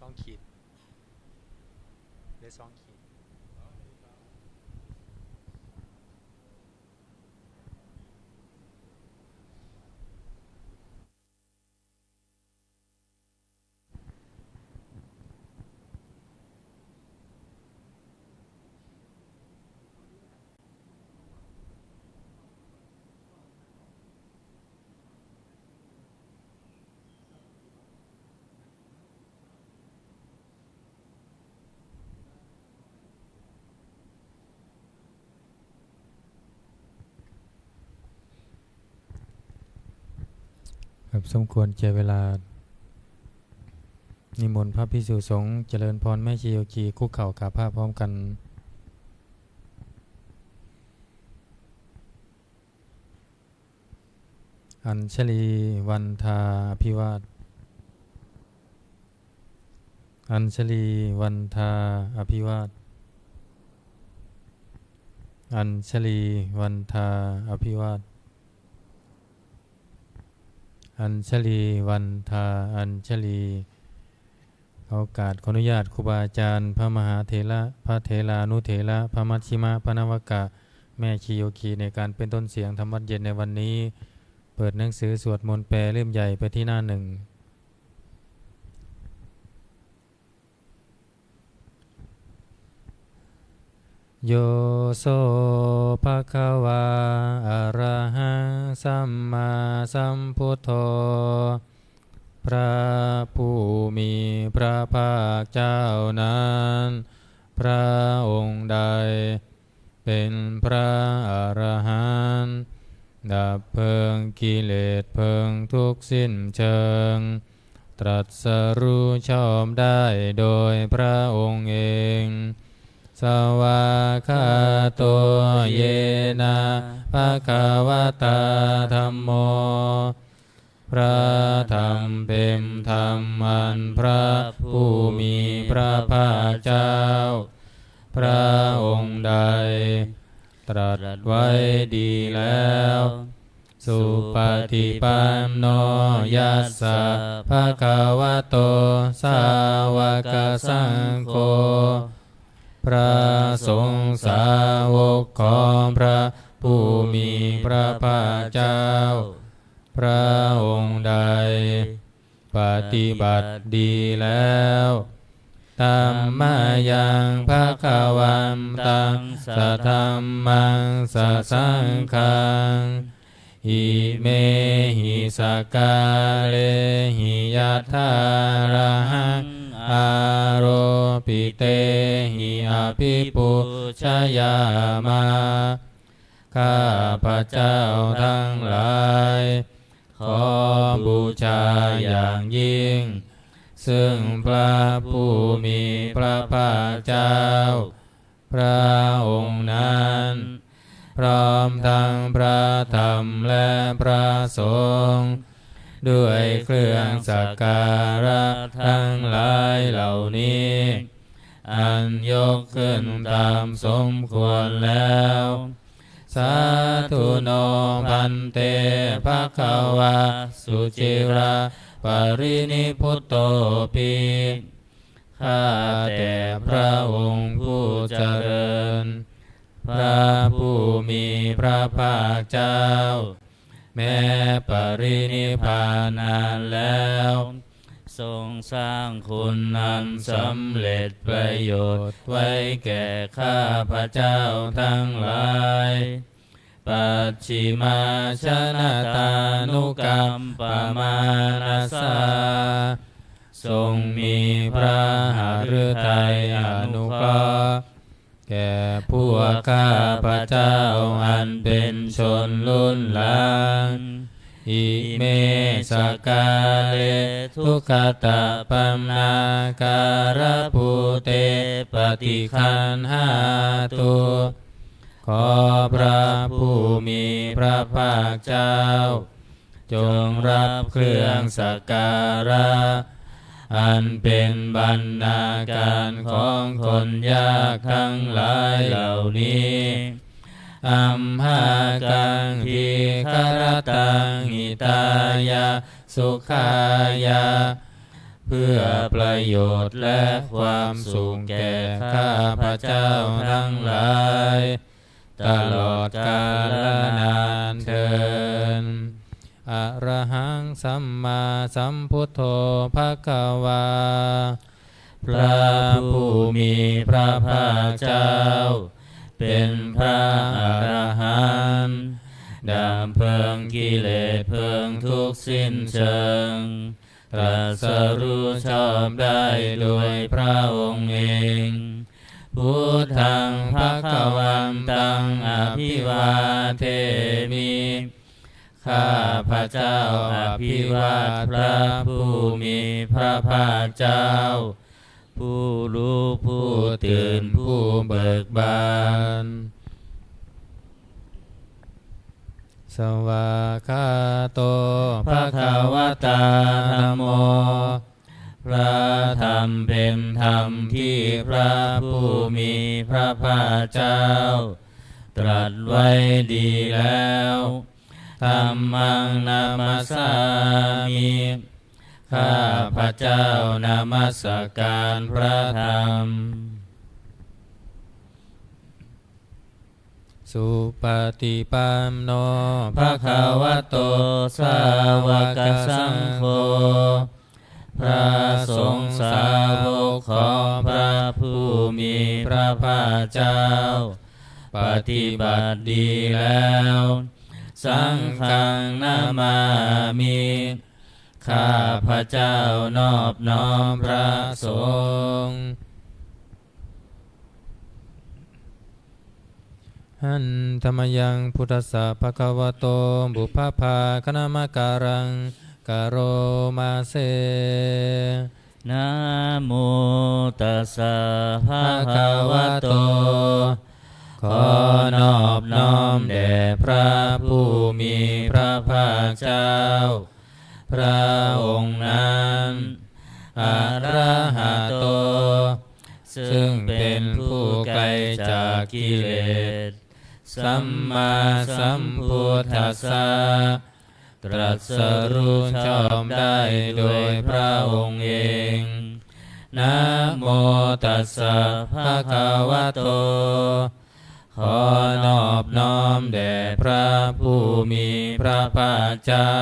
2 ขีดเหลือ2 ขีดครับสมควรเจเวลานิมนต์พระภิกษุสงฆ์เจริญพรแม่ชีโยคีคุกเข่ากราบพระพร้อมกันอัญชลีวันทาอภิวาทอัญชลีวันทาอภิวาทอัญชลีวันทาอภิวาทอัญชลีวันทาอัญชลีโอกาสขออนุญาตครูบาอาจารย์พระมหาเถระพระเถรานุเถระพระมัชชิมะพระนวกะแม่ชีโยคีในการเป็นต้นเสียงธรรมวัดเย็นในวันนี้เปิดหนังสือสวดมนต์แปลเล่มใหญ่ไปที่หน้าหนึ่งโยโสภะคะวาอะระหังสัมมาสัมพุทโธพระผู้มีพระภาคเจ้านั้นพระองค์ใดเป็นพระอรหันต์ดับเพลิงกิเลสเพลิงทุกสิ้นเชิงตรัสรู้ชอบได้โดยพระองค์เองสวากขาโตเยนะภะคะวะตาธัมโมพระธรรมเป็นธรรมอันพระผู้มีพระภาคเจ้าพระองค์ใดตรัสไว้ดีแล้วสุปฏิปันโนยัสสะภะคะวะโตสาวกสังโฆพระสงฆ์สาวกของพระผู้มีพระภาคเจ้าพระองค์ใดปฏิบัติดีแล้วธัมมายังภคะวันตังสัทธัมมังสัสสังฆังอิเมหิสกาเลหิยัตถาระหังอาโรปิเตหิอภิปุชยามาข้าพระเจ้าทั้งหลายขอบูชาอย่างยิ่งซึ่งพระผู้มีพระภาคเจ้าพระองค์นั้นพร้อมทั้งพระธรรมและพระสงฆ์ด้วยเครื่องสักการะทั้งหลายเหล่านี้อันยกขึ้นตามสมควรแล้วสาธุโนพันเตภคะวะสุจิราปรินิพุตโตปิข้าแต่พระองค์ผู้เจริญพระผู้มีพระภาคเจ้าแม้ปรินิพพานนานแล้วทรงสร้างคุณอันสำเร็จประโยชน์ไว้แก่ข้าพระเจ้าทั้งหลายปัจฉิมาชนะตานุกรรมปมานัสสาทรงมีพระหฤทัยอนุเคราะห์แก่พวกข้าพระเจ้าอันเป็นชนรุ่นหลังอิเมสกาเลทุกขตะปัมนาการะภูเตปฏิคันหาตุขอพระผู้มีพระภาคเจ้าจงรับเครื่องสักการะอันเป็นบรรณาการของคนยากทั้งหลายเหล่านี้อัมหากังทีคารตังหิตายาสุขายาเ พื่อประโยชน์และความสุขแก่ข้าพเจ้าทั้งหลายตลอดกาลนานเทอญอะระหังสัมมาสัมพุทโธภควาพระผู้มีพระภาคเจ้าเป็นพระอรหันต์ดับเพลิงกิเลสเพลิงทุกข์สิ้นเชิงตรัสรู้ชอบได้โดยพระองค์เองพุทธังภควันตังอภิวาเทมิข้าพระเจ้าอภิวาทพระผู้มีพระภาคเจ้าผู้รู้ผู้ตื่นผู้เบิกบานสวากขาโตภควตาธัมโมพระธรรมเป็นธรรมที่พระผู้มีพระภาคเจ้าตรัสไว้ดีแล้วธัมมังนามัสสามิข้าพระเจ้านามัสการพระธรรมสุปฏิปันโนภควโตสาวกสังโฆพระสงฆ์สาวกของพระผู้มีพระภาคเจ้าปฏิบัติดีแล้วสังฆังนามามิข้าพระเจ้านอบน้อมพระสงฆ์หันธรรมยังพุทธัสสะภะคะวะโตบุพพาคณมการังกโรมาเสนะโมตัสสะภะคะวะโตขอนอบน้อมแด่พระผู้มีพระภาคเจ้าพระองค์นั้นอะระหะโตซึ่งเป็นผู้ไกลจากกิเลสสัมมาสัมพุทธัสสะตรัสรู้ชอบได้โดยพระองค์เองนะโมตัสสะภะคะวะโตขอนอบน้อมแด่พระผู้มีพระภาคเจ้า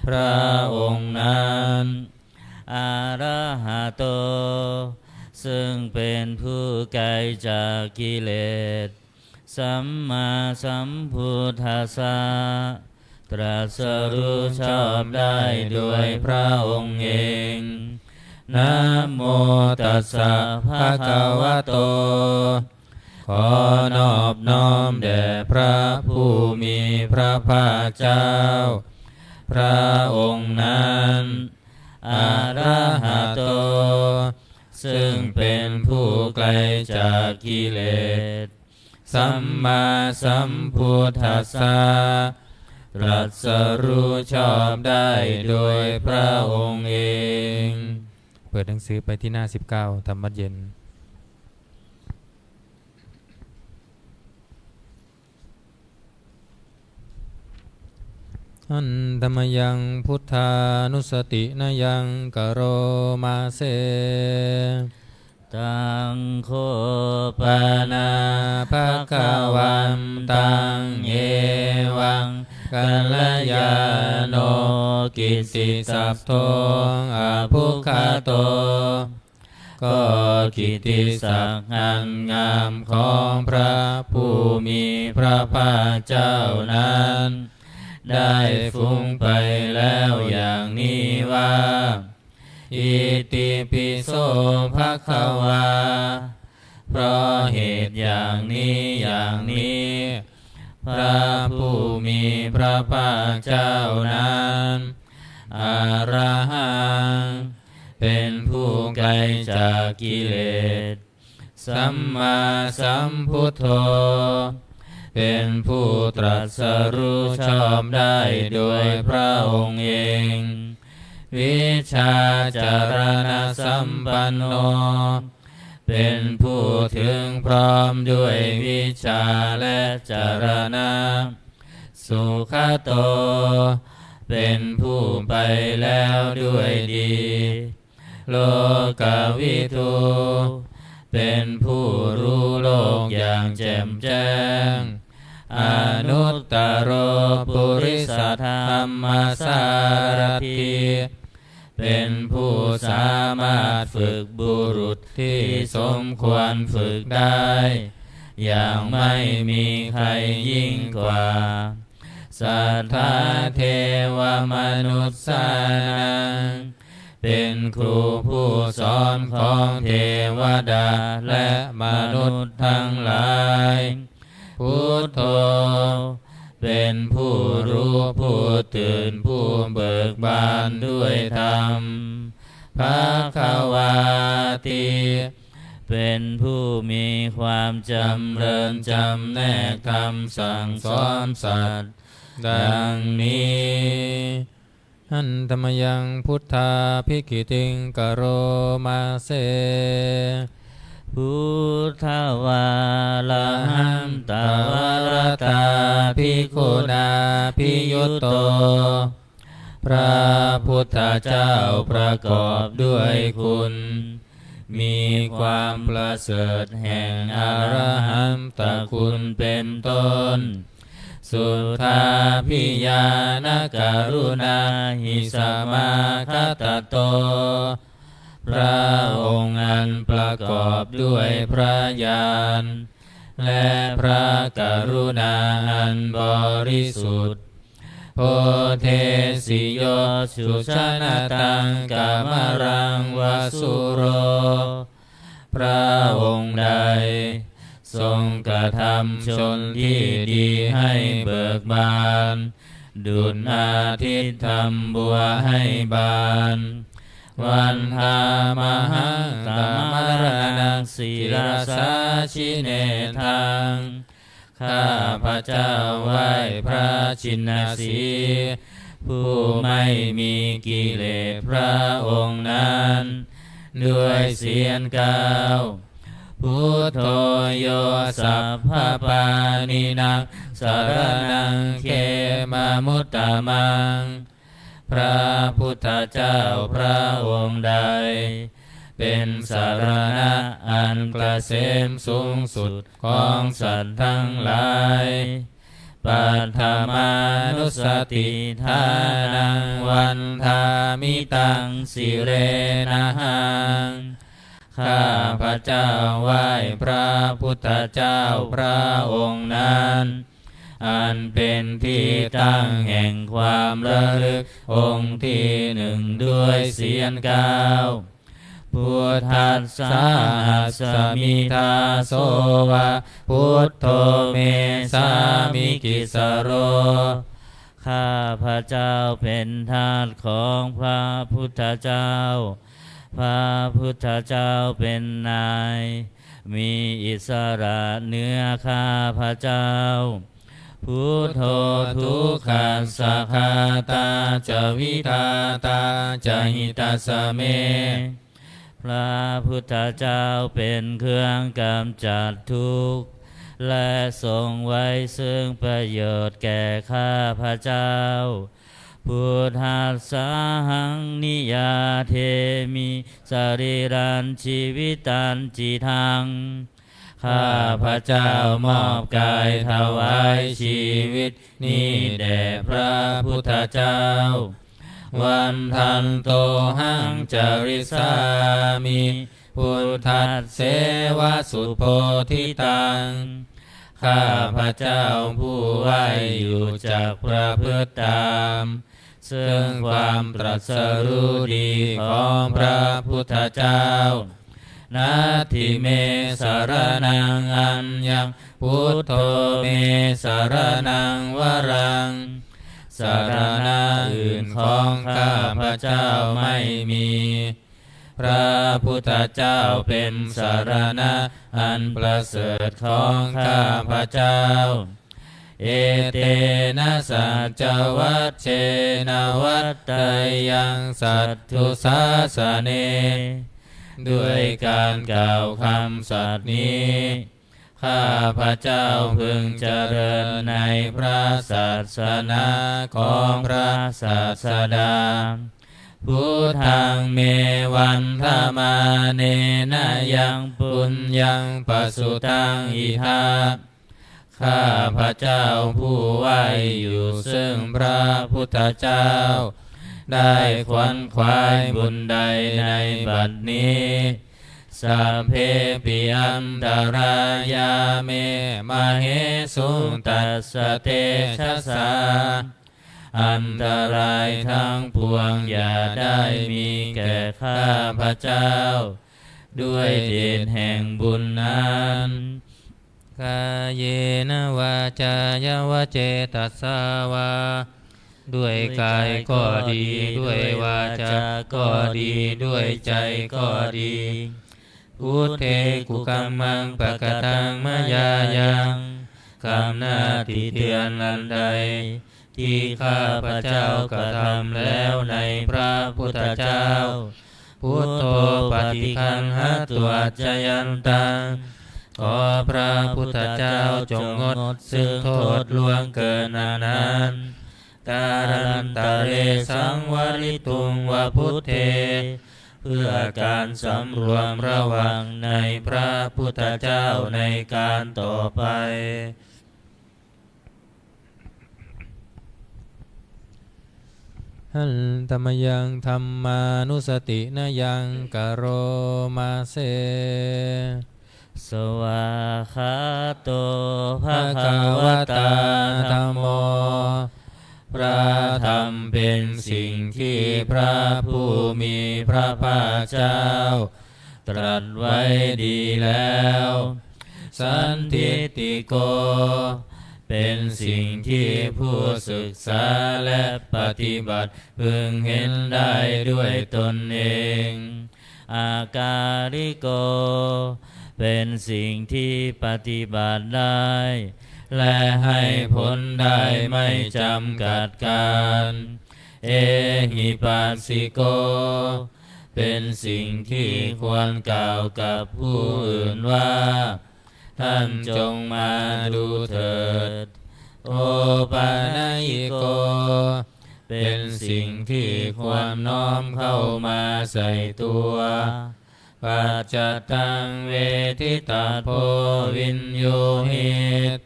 พระองค์นั้นอะระหะโตซึ่งเป็นผู้ไกลจากกิเลสสัมมาสัมพุทธัสสะตรัสรู้ชอบได้โดยพระองค์เองนะโมตัสสะภะคะวะโตขอนอบน้อมแด่พระผู้มีพระภาคเจ้าพระองค์นั้นอะระหะโตซึ่งเป็นผู้ไกลจากกิเลสสัมมาสัมพุทธัสสะตรัสรู้ชอบได้โดยพระองค์เองเปิดหนังสือไปที่หน้า19ธรรมวัดเย็นอันธรรมยังพุทธานุสตินายังกโรมาเสตังโคปนาภควันตังเอวังกัลยาโนกิตติสัพโทอภุคโตก็กิตติศักดิ์อันงามของพระผู้มีพระภาคเจ้านั้นได้ฟุ้งไปแล้วอย่างนี้ว่าอิติปิโสภควาเพราะเหตุอย่างนี้พระผู้มีพระภาคเจ้านั้นอรหังเป็นผู้ไกลจากกิเลสสัมมาสัมพุทโธเป็นผู้ตรัสรู้ชอบได้โดยพระองค์เองวิชาจารณสัมปันโนเป็นผู้ถึงพร้อมด้วยวิชาและจารณะสุขโต เป็นผู้ไปแล้วด้วยดีโลกวิทูเป็นผู้รู้โลกอย่างแจ่มแจ้งอนุตตโรปุริสธรรมสารถิเป็นผู้สามารถฝึกบุรุษที่สมควรฝึกได้อย่างไม่มีใครยิ่งกว่าสัทธาเทวมนุษย์สานังเป็นครูผู้สอนของเทวดาและมนุษย์ทั้งหลายพุทโธเป็นผู้รู้ผู้ตื่นผู้เบิกบานด้วยธรรมภควาติเป็นผู้มีความจำเริญจำแนกธรรมสั่งสอนสัตว์ดังนี้อันธรรมยังพุทธาภิกิติงกโรมาเสพุทธวาลาหันตวรตาภิกขุนาภิยุตโตพระพุทธเจ้าประกอบด้วยคุณมีความประเสริฐแห่งอรหันตคุณเป็นต้นสุทธาภิญาณกรุณาหิสมาคตโตพระองค์อันประกอบด้วยพระญาณและพระกรุณาอันบริสุทธิ์โพเทสิโยสุชนะตังกามรังวสุโรพระองค์ใดทรงกระทำชนที่ดีให้เบิกบานดุจอาทิตย์ทำบัวให้บานวันธามหังตามรณังศีลาสาชิเนทังข้าพระเจ้าไหว้พระชินสีผู้ไม่มีกิเลสพระองค์นั้นด้วยเสียงกล่าวพุทโธโยสัพพปานินังสารนังเขมามุตตมังพระพุทธเจ้าพระองค์ใดเป็นสารณะอันเกษมสูงสุดของสัตว์ทั้งหลายปัฏฐามานุสติทานังวันทามิตังสิเรนะหังข้าพระเจ้าไหว้พระพุทธเจ้าพระองค์นั้นอันเป็นที่ตั้งแห่งความระลึกองค์ที่หนึ่งด้วยเสียงกล่าวพุทธัสสะหัสสมิทาโสวะพุทโธเมสามิกิสโรข้าพระเจ้าเป็นทาสของพระพุทธเจ้าพระพุทธเจ้าเป็นนายมีอิสระเหนือข้าพระเจ้าพุทโธทุกขัสสะคาตาจวิทาตาจหิตัสสะเมพระพุทธเจ้าเป็นเครื่องกำจัดทุกข์และทรงไว้ซึ่งประโยชน์แก่ข้าพระเจ้าพุทธัสสะหังนิยาเทมิสรีรันชีวิตันจิทังข้าพระเจ้ามอบกายถวายชีวิตนี้แด่พระพุทธเจ้าวันทันโตหังจริสามิพุทธัสเสวะสุโพธิตังข้าพระเจ้าผู้ไหวอยู่จากพระพฤติตามซึ่งความตรัสรู้ดีของพระพุทธเจ้านาทิเมสารนังอัญญังพุทโธเมสารนังวรังสารณะอื่นของข้าพระเจ้าไม่มีพระพุทธเจ้าเป็นสารณะอันประเสริฐของข้าพระเจ้าเอเตนะสัจจวัชเชนะวัตตยังสัตถุสาสเนด้วยการกล่าวคำสัตย์นี้ ข้าพระเจ้าพึงเจริญในพระศาสนาของพระศาสดาพุทธังเมวันธมาเนนะยังปุญญังปสุตังอิทาข้าพระเจ้าผู้ไหวอยู่ซึ่งพระพุทธเจ้าได้ขวนขวายบุญใดในบัดนี้สัพเพปิอันตรายาเมมเหสุตัสสะเตชะสาอันตรายทั้งปวงอย่าได้มีแก่ข้าพระเจ้าด้วยเดชแห่งบุญนั้นกายเยนะวาจายวเจตัสสาวาด้วยกายก็ดีด้วยวาจาก็ดีด้วยใจก็ดีพุทเทกุกัมมังปะกตังมยายังคำหน้าที่เตือนอันใดที่ข้าพระเจ้ากระทำแล้วในพระพุทธเจ้าพุทโธปฏิคันหตัวจยันตังขอพระพุทธเจ้าจงงดซึ่งโทษล่วงเกินนั้นการันตะเรสังวริตุงวพุทเทเพื่อการสำรวมระวังในพระพุทธเจ้าในการต่อไปหันตมยังธรรมานุสตินะยังกโรมาเสสวาคาโตภะ ภะ คะ คะ ว วะ ตา ตา ธั ธั ม ม โม โม พระธรรมเป็นสิ่งที่พระผู้มีพระภาคเจ้าตรัสไว้ดีแล้วสันทิติโกเป็นสิ่งที่ผู้ศึกษาและปฏิบัติพึงเห็นได้ด้วยตนเองอาการิโกเป็นสิ่งที่ปฏิบัติได้และให้ผลได้ไม่จำกัดการเอหิปัสสิโกเป็นสิ่งที่ควรกล่าวกับผู้อื่นว่าท่านจงมาดูเถิดโอปานายิโกเป็นสิ่งที่ควรน้อมเข้ามาใส่ตัวปัจจตังเวทิตาโพวินโยหิ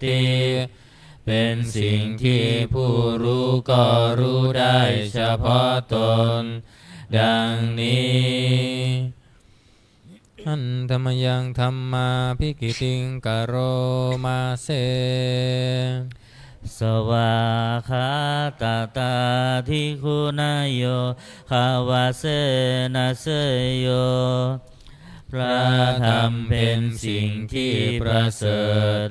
ติเป็นสิ่งที่ผู้รู้ก็รู้ได้เฉพาะตนดังนี้หันธรรมยังธรรมาภิกิติงกโรมาเสสวาคาตาตาทิคุณโยภาวะเสนะเสโยพระธรรมเป็นสิ่งที่ประเสริฐ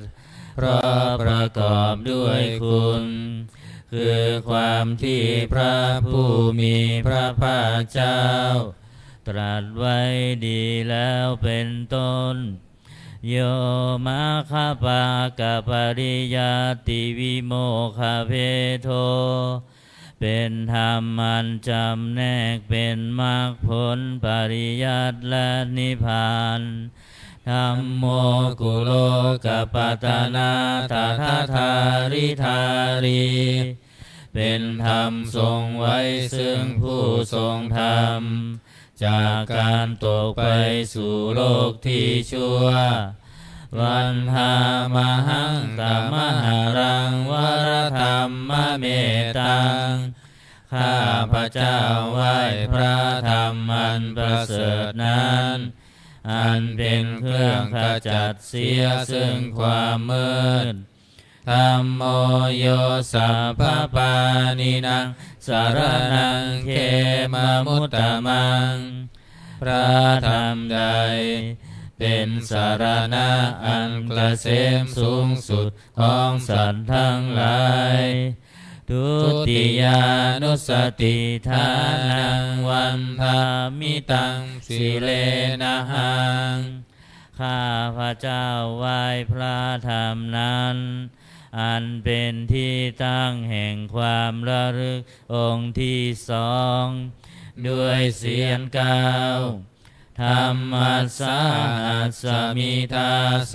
เพราะประกอบด้วยคุณคือความที่พระผู้มีพระภาคเจ้าตรัสไว้ดีแล้วเป็นต้นโยมาคาปากะปริยาติวิโมคาเพโทเป็นธรรมอันจำแนกเป็นมรรคผลปริยัติและนิพพานธัมโมกุโลกปัตตนาตถาธาริธารีเป็นธรรมทรงไว้ซึ่งผู้ทรงธรรมจากการตกไปสู่โลกที่ชั่ววันหามหังตมหารังวรธรรมเมตตังข้าพระเจ้าไหว้พระธรรมอันประเสริฐนั้นอันเป็นเครื่องขจัดเสียซึ่งความมืดธัมโมโยสัพพปานินังสารนังเขมมุตตมังพระธรรมใดเป็นสารณะอันเกษมสูงสุดของสัตว์ทั้งหลายทุติยานุสติทานังวันธามิตังสิเลนะหังข้าพระเจ้าไหว้พระธรรมนั้นอันเป็นที่ตั้งแห่งความระลึกองค์ที่สองด้วยเสียงกล่าว ธัมมัสสาหัสสมิทาโส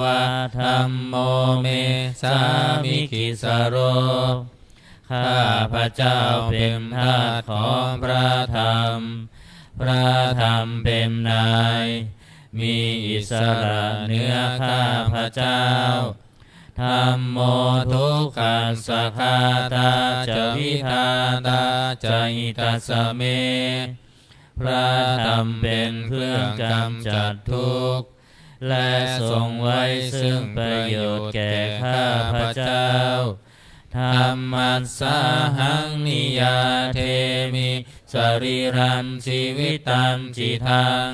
วะธัมโมเมสามิกิสโรข้าพระเจ้าเป็นทาสของพระธรรมพระธรรมเป็นนายมีอิสระเหนือข้าพระเจ้าธัมโมทุกขัสสะคาตาจะวิธาตาจะอิตัสสะเมพระธรรมเป็นเครื่องกำจัดทุกข์และทรงไว้ซึ่งประโยชน์แก่ข้าพระเจ้าธัมมัสสาหังนิยาเทมิสรีรังชีวิตังจิตัง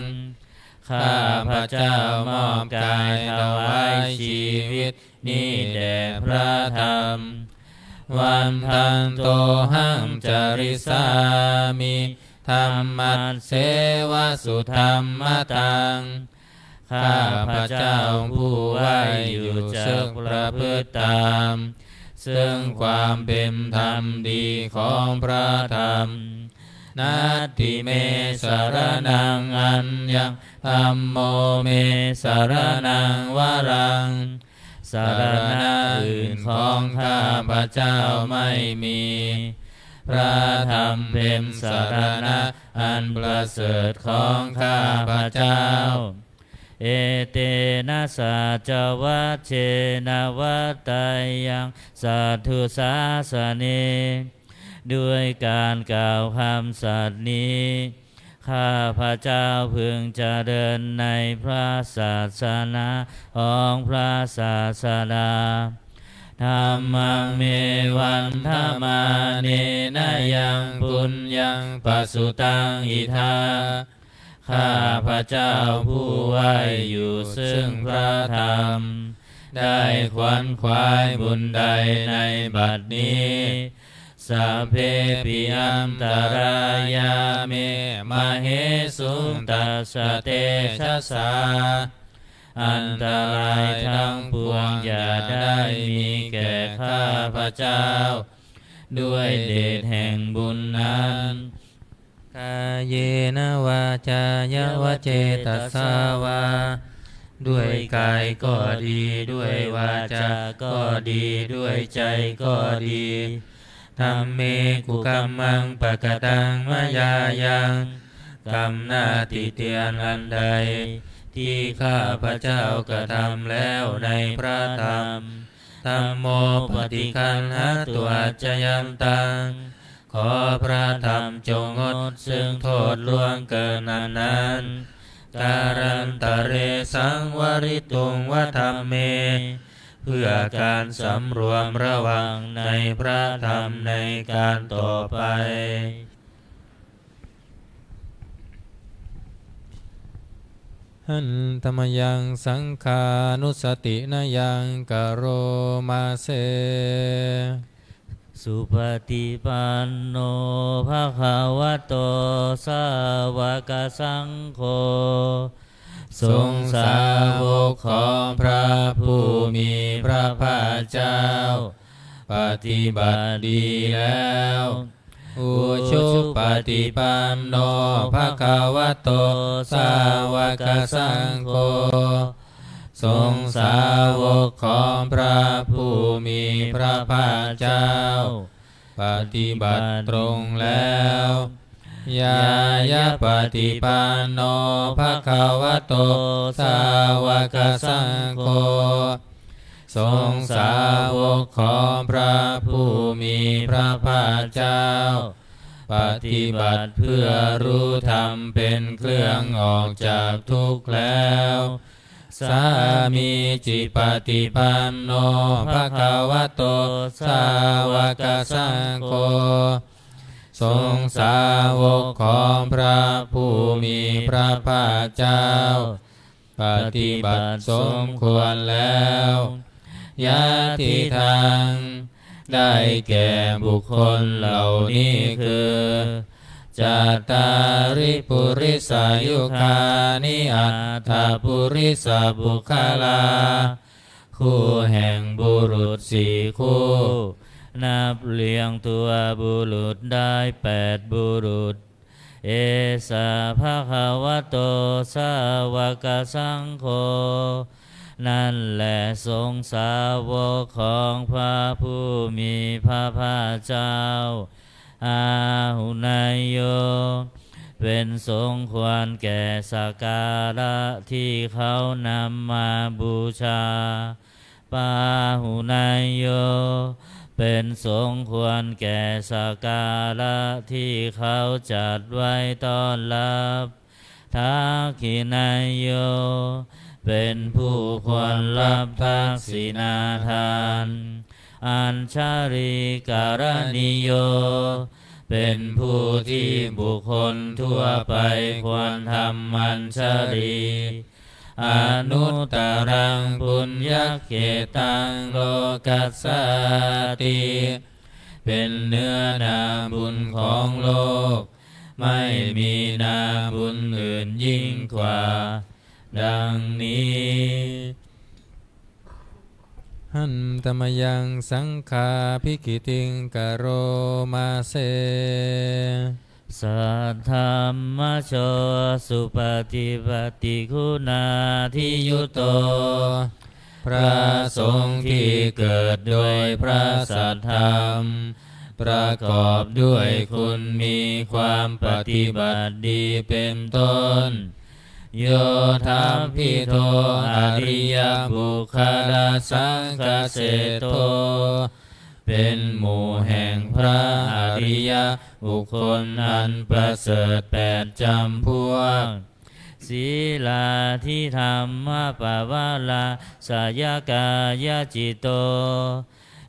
ข้าพระเจ้ามอบกายถวายชีวิตนี้แด่พระธรรมวันทันโตหังจริสามิธัมมัสเสวะสุธัมมตังข้าพระเจ้าผู้ไหวอยู่ซึ่งประพฤติตามซึ่งความเป็นธรรมดีของพระธรรมนัตถิเมสรนังอัญญังธัมโมเมสรนังวรังสรณะอื่นของข้าพระเจ้าไม่มีพระธรรมเป็นสรณะอันประเสริฐของข้าพระเจ้าเอเตนะสัจวัชเชนะวัตตายังสัทธุสาสเนด้วยการกล่าวคำสัตย์นี้ข้าพระเจ้าพึงเจริญในพระศาสนาของพระศาสดาธัมมังเมวันธรรมาเนนะยังปุญญังปสุตังอิทาข้าพระเจ้าผู้ไหวอยู่ซึ่งพระธรรมได้ขวนขวายบุญใดในบัดนี้สัพเพปิอันตรายาเมมเหสุงตัสสะเตชะสาอันตรายทั้งปวงอย่าได้มีแก่ข้าพระเจ้าด้วยเดชแห่งบุญนั้นกายเยนะวาจายะวะเจตสาวาด้วยกายก็ดีด้วยวาจาก็ดีด้วยใจก็ดีธัมเมกุกัมมังปะกตังมายายังกรรมหน้าติเตียนอันใดที่ข้าพระเจ้ากระทำแล้วในพระธรรมธัมโมปฏิคันหตุอัจจยันตังขอพระธรรมจงงดซึ่งโทษล่วงเกินนั้นการันตะเรสังวริตุงวธรรมเมเพื่อการสำรวมระวังในพระธรรมในการต่อไปหันธรรมยังสังขานุสตินายังกโรมาเสสุปฏิปันโนภะคะวะโตสาวกสังโฆทรงสาวกของพระผู้มีพระภาคเจ้าปฏิบัติดีแล้วอุชุปฏิปันโนภะคะวะโตสาวกสังโฆทรงสาวกของพระผู้มีพระภาคเจ้าปฏิบัติตรงแล้วยายะปฏิปันโนภะคะวะโตสาวกสังโฆทรงสาวกของพระผู้มีพระภาคเจ้าปฏิบัติเพื่อรู้ธรรมเป็นเครื่องออกจากทุกข์แล้วสามีจิปฏิปันโนภะคะวะโตสาวกสังโฆทรงสาวกของพระผู้มีพระภาคเจ้าปฏิบัติสมควรแล้วยะทิทางได้แก่บุคคลเหล่านี้คือจัตตาริปุริสายุคานิอัตถปุริสบุคลาคู่แห่งบุรุษสี่คู่นับเรียงตัวบุรุษได้8บุรุษ เอสะภะคะวะโตสาวกสังโฆนั่นแหละสงฆ์สาวกของพระผู้มีพระภาคเจ้าอาหุนายโยเป็นสงฆ์ควรแก่สักการะที่เขานำมาบูชาปาหุนายโยเป็นสงฆ์ควรแก่สักการะที่เขาจัดไว้ต้อนรับทักขินายโยเป็นผู้ควรรับทักษิณาทานอัญชาริการณิโยเป็นผู้ที่บุคคลทั่วไปควรทำอัญชารีอนุตตรังปุญญเขตังโลกัสสติเป็นเนื้อนาบุญของโลกไม่มีนาบุญอื่นยิ่งกว่าดังนี้หันตมยังสังฆาภิกิติงกโรมาเสสัทธรรมโชสุปฏิปติคุณาทิยุโตพระสงฆ์ที่เกิดโดยพระสัทธรรมประกอบด้วยคุณมีความปฏิบัติดีเป็นต้นโยธาภิโทอริยบุคลาสังฆเสโตเป็นหมู่แห่งพระอริยบุคคลอันประเสริฐ8 จำพวกศีลาทิธรรมปวาลาสายกายจิตโต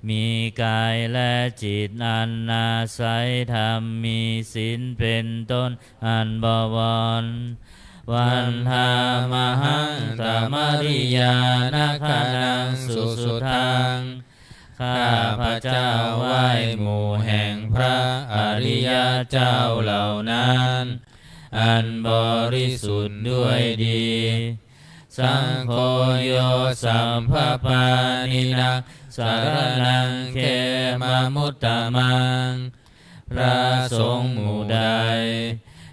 มีกายและจิตอันอาศัยธรรมมีศีลเป็นต้นอันบวรวันธามหังตมริยานาคานังสุสุทังข้าพระเจ้าไหว้หมู่แห่งพระอริยเจ้าเหล่านั้นอันบริสุทธิ์ด้วยดีสังโฆโยสัมภปานินังสารนังเขมามุตตมังพระสงฆ์หมู่ใด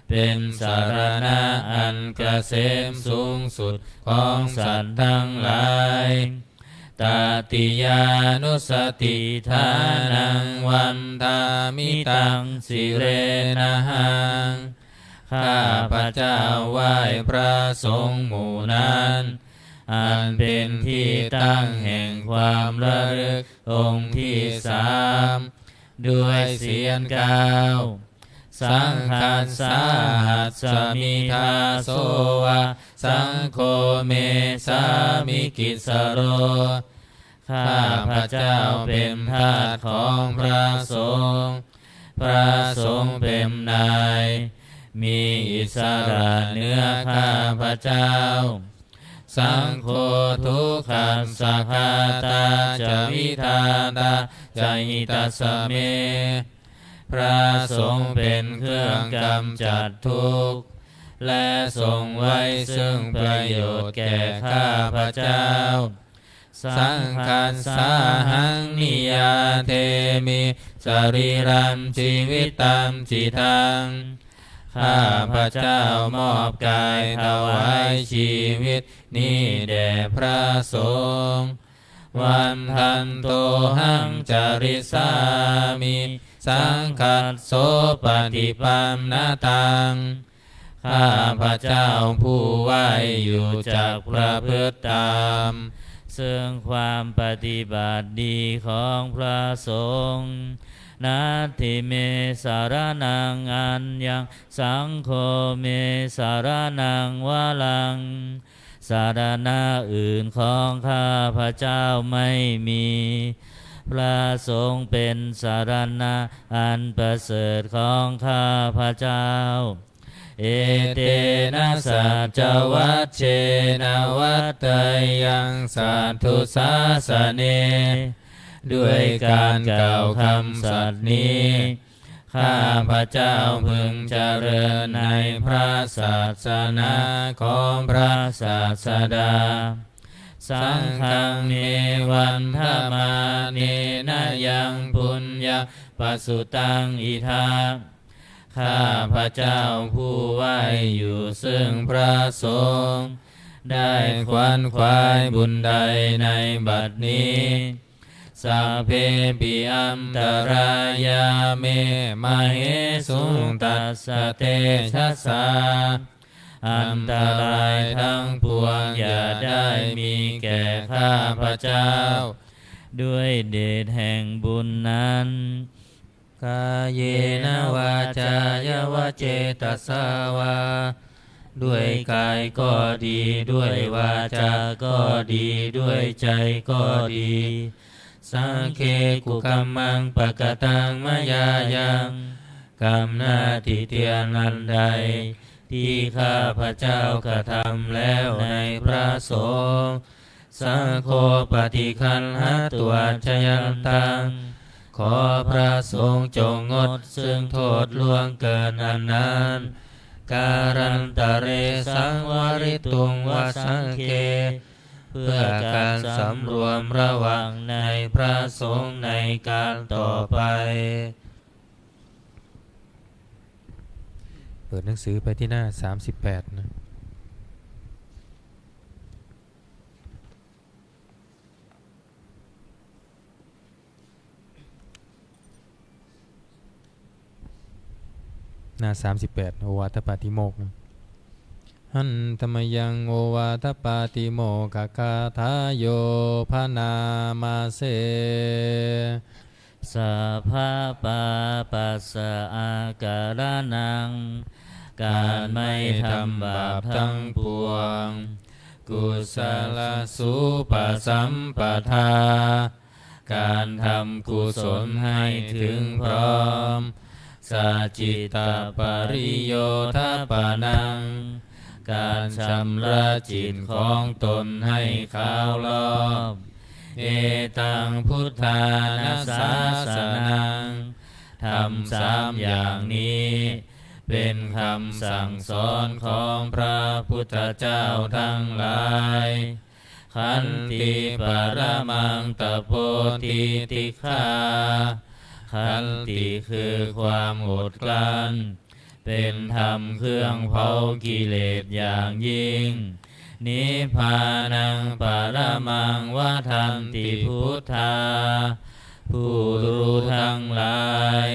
เป็นสารณะอันเกษมสูงสุดของสัตว์ทั้งหลายตติยานุสติทานังวันทามิตังสิเรนะหังข้าพระเจ้าไหว้พระสงฆ์หมู่นั้นอันเป็นที่ตั้งแห่งความระลึกองค์ที่3ด้วยเสียงกล่าวสังฆัสสาหัสสมิทาโสวะสังโฆเมสามิกิสโรข้าพระเจ้าเป็นทาสของพระสงฆ์พระสงฆ์เป็นนายมีอิสระเหนือข้าพระเจ้าสังโฆทุกขัสสะคาตาจาวิธาตาจาหิตัสสะเมพระสงฆ์เป็นเครื่องกำจัดทุกข์และทรงไว้ซึ่งประโยชน์แก่ข้าพระเจ้าสังฆัสสาหังนิยาเทมิสรีรัมชีวิตัมจิตังข้าพระเจ้ามอบกายถวายชีวิตนี้แด่พระสงฆ์วันทันโตหังจาริสามิสังคัสโสปฏิปันนาตังข้าพระเจ้าผู้ไหวอยู่จากประพฤติตามซึ่งความปฏิบัติดีของพระสงฆ์นาทิเมสารนังอัญญังสังโฆเมสารนังวาลังสารณะอื่นของข้าพระเจ้าไม่มีพระสงฆ์เป็นสารณะอันประเสริฐของข้าพระเจ้าเอเตนะสัจวัชเชนะวัตยังสัทธุสาสเนด้วยการกล่าวคำสัตย์นี้ข้าพระเจ้าพึงเจริญในพระศาสนาของพระศาสดาสังฆังเมวันธมาเนนะยังปุญญปัสสุตังอิทา ข้าพระเจ้าผู้ไหวอยู่ซึ่งพระสงฆ์ได้ขวนขวายบุญใดในบัดนี้สัพเพปิอันตรายาเมมเหสุตัสสะเตชัสสะอันตรายทั้งปวงอย่าได้มีแก่ข้าพระเจ้าด้วยเดชแห่งบุญนั้นกายเยนะวาจายวเจตสาวาด้วยกายก็ดีด้วยวาจาก็ดีด้วยใจก็ดีสังเคกุกัมมังปะกตังมยายังกรรมหน้าที่เทียนันใดที่ข้าพระเจ้ากระทำแล้วในพระสงฆ์สังโฆปฏิคันหตัวชยันตังขอพระสงฆ์จงงดซึ่งโทษล่วงเกินอันนั้นการันตะเรสังวริตุงวสังเคเพื่อการสำรวมระวังในพระสงฆ์ในการต่อไปเปิดหนังสือไปที่หน้า38นะหน้า38โอวาทปาติโมกข์นะหันธรรมยังโอวาทปาติโมกขคาทาโยพนามาเสสัพพะปาปัสสะอาการนังการไม่ทำบาปทั้งปวงกุศลสุปสัมปทาการทำกุศลให้ถึงพร้อมสัจจิตปริโยทปานังการชำระจิตของตนให้ขาวรอบเอตังพุทธานาสาสนังทำ3อย่างนี้เป็นคำสั่งสอนของพระพุทธเจ้าทั้งหลายขันติปรมังตโพธิติฆาขันติคือความอดกลั้นเป็นธรรมเครื่องเผากิเลสอย่างยิ่งนิพพานังปรมังวะทันติพุทธาผู้รู้ทั้งหลาย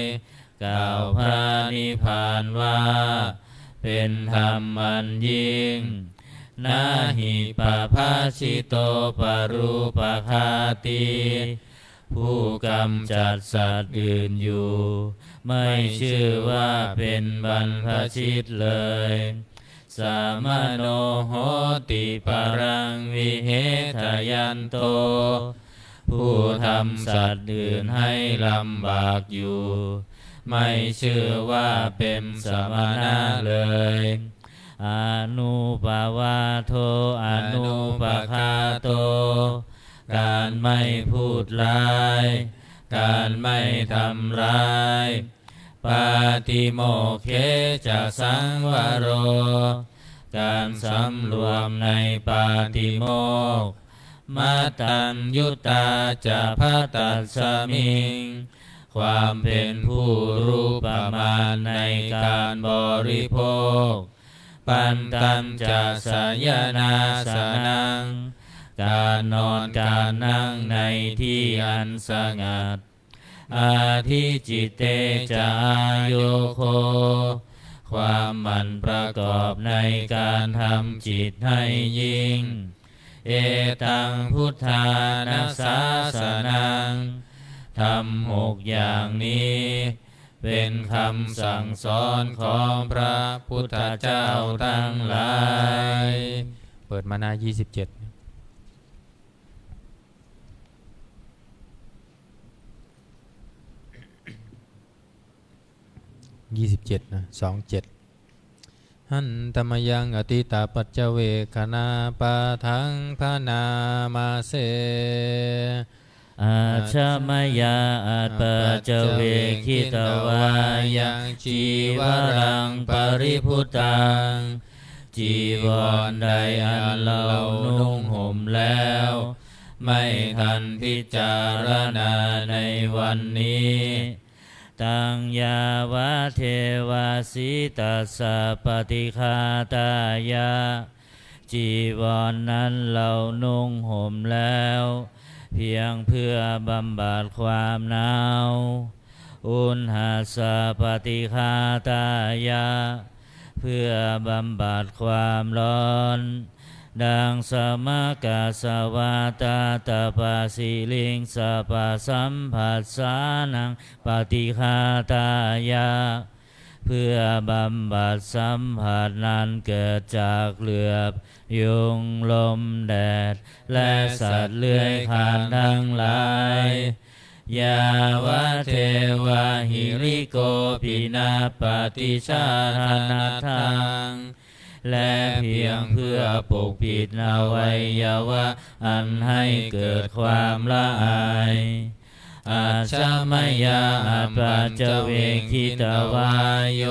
กล่าวพระนิพพานว่าเป็นธรรมอันยิ่งนาหิปภาชิโตปรูปคาติผู้กำจัดสัตว์อื่นอยู่ไม่ชื่อว่าเป็นบรรพชิตเลยสามโนโหติปรังวิเหทยันโตผู้ทำสัตว์อื่นให้ลำบากอยู่ไม่ชื่อว่าเป็นสมณะเลยอนุปาวาโทอนุปคาโตการไม่พูดร้ายการไม่ทำร้ายปาติโมกเขจะสังวโรการสำรวมในปาติโมกข์มัตตัญยุตาจะภัตตัสสมิงความเป็นผู้รู้ประมาณในการบริโภคปันตัญจะสยนาสนังการนอนการนั่งในที่อันสงัดอาทิจิตเตจะโยโคความหมั่นประกอบในการทำจิตให้ยิ่งเอตังพุทธานาสาสนังทำ6อย่างนี้เป็นคำสั่งสอนของพระพุทธเจ้าทั้งหลายเปิดมาหน้า27 27นะ27หันตมยังอติตาปัจเจเวคณาปาทังพานามาเสอาชามยาอัตปัจเจเวคิตวายังจีวรังปริพุตังจีวรใดอันเรานุ่งห่มแล้วไม่ทันพิจารณาในวันนี้ต ตังยาวะเทวาสิตัสสะปฏิฆาตายะจีวรนนั้นเรานุ่งห่มแล้วเพียงเพื่อบำบัดความหนาวอุณหสะปฏิฆาตายะเพื่อบำบัดความร้อนดังสมกาสวาตาตาปาสิลิงสปะสัมผัสสานังปฏิฆาตายะเพื่อบำบัดสัมผัสนั้นเกิดจากเหลือบยุงลมแดดและสัตว์เลื้อยคลานทั้งหลายยาวะเทวะหิริโกปินาปฏิชาธนาทังและเพียงเพื่อปกปิดอวัยวะอันให้เกิดความละอายอาชามยาปัจเจเวคิตวายโย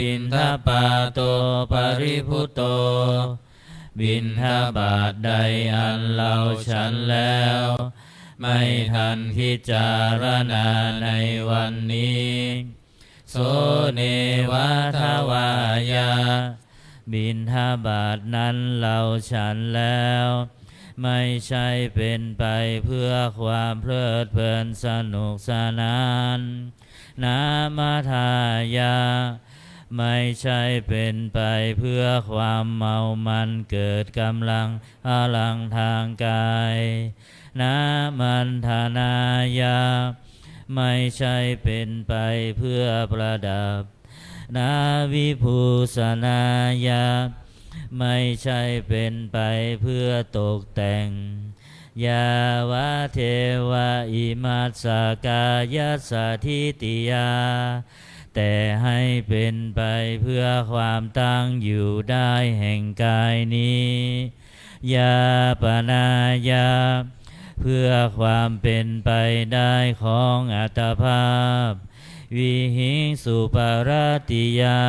บินทปาโตปริพุตโตบิณฑบาตใดอันเราฉันแล้วไม่ทันพิจารณาในวันนี้โสเนวะทวายาบิณฑบาตนั้นเราฉันแล้วไม่ใช่เป็นไปเพื่อความเพลิดเพลินสนุกสนานนามาทายาไม่ใช่เป็นไปเพื่อความเมามันเกิดกำลังอลังทางกายนามันธนายาไม่ใช่เป็นไปเพื่อประดับนาวิภูสนายาไม่ใช่เป็นไปเพื่อตกแต่งยาวะเทวะอิมัสสกายสถิติยาแต่ให้เป็นไปเพื่อความตั้งอยู่ได้แห่งกายนี้ยาปนายาเพื่อความเป็นไปได้ของอัตภาพวิหิงสุปารติยา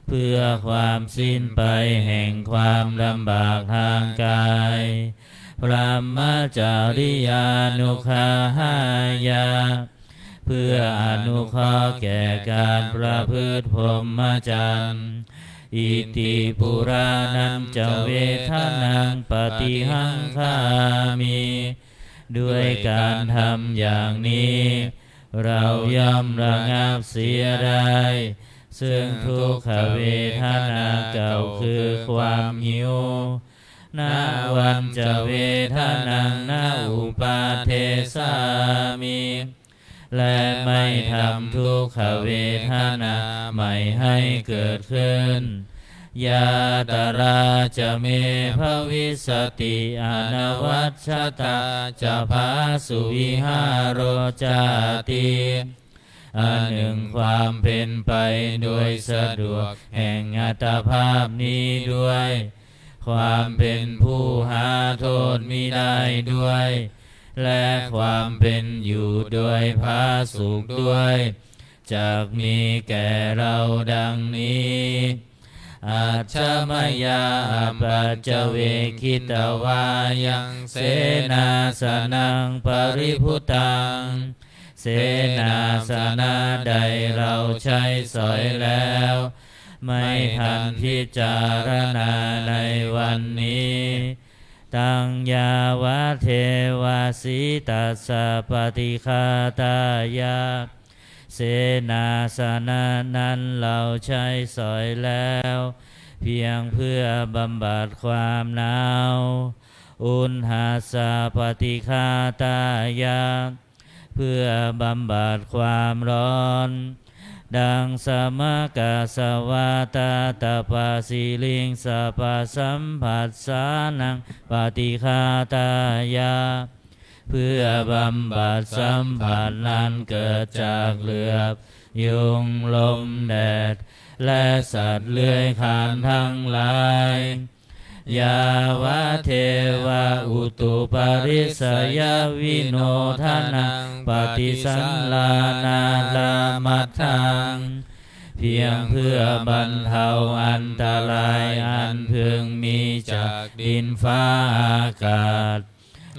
เพื่อความสิ้นไปแห่งความลำบากทางกายพระมจาริยานุคาหายาเพื่ออนุเคราะห์แก่การประพฤติพรหมจรรย์อิติปุรานันจะเวทนังปฏิหังคามิด้วยการทำอย่างนี้เราย่อมระงับเสียได้ซึ่งทุกขเวทนาเก่าคือความหิวนาวันจะเวทนังนาอุปาเทสามิและไม่ทำทุกขเวทนาใหม่ให้เกิดขึ้นยาตราจะเมภวิสติอนวัชชตาจะภาสุวิหารจาติอันหนึ่งความเป็นไปโดยสะดวกแห่งอัตภาพนี้ด้วยความเป็นผู้หาโทษมิได้ด้วยและความเป็นอยู่โดยผาสุกด้วยจากมีแก่เราดังนี้อาชมยาปัจเจเวคิตวายังเสนาสนังปริพุตังเสนาสนะใดเราใช้สอยแล้วไม่ทันพิจารณาในวันนี้ตังยาวะเทวาสิตัสสะปฏิฆาตายะเสนาสนะนั้นเราใช้สอยแล้วเพียงเพื่อบำบัดความหนาวอุณหสะปฏิฆาตายะเพื่อบำบัดความร้อนดังสมกาสวาตาตาปาสิลิงสปะสัมผัสสานังปฏิฆาตายะเพื่อบำบัดสัมผัสนั้นเกิดจากเหลือบยุงลมแดดและสัตว์เลื้อยคลานทั้งหลายยาวะเทวะอุตุปาริสยวิโนทานังปฏิสันลานาลามัทธังเพียงเพื่อบรรเทาอันตรายอันพึงมีจากดินฟ้าอากาศ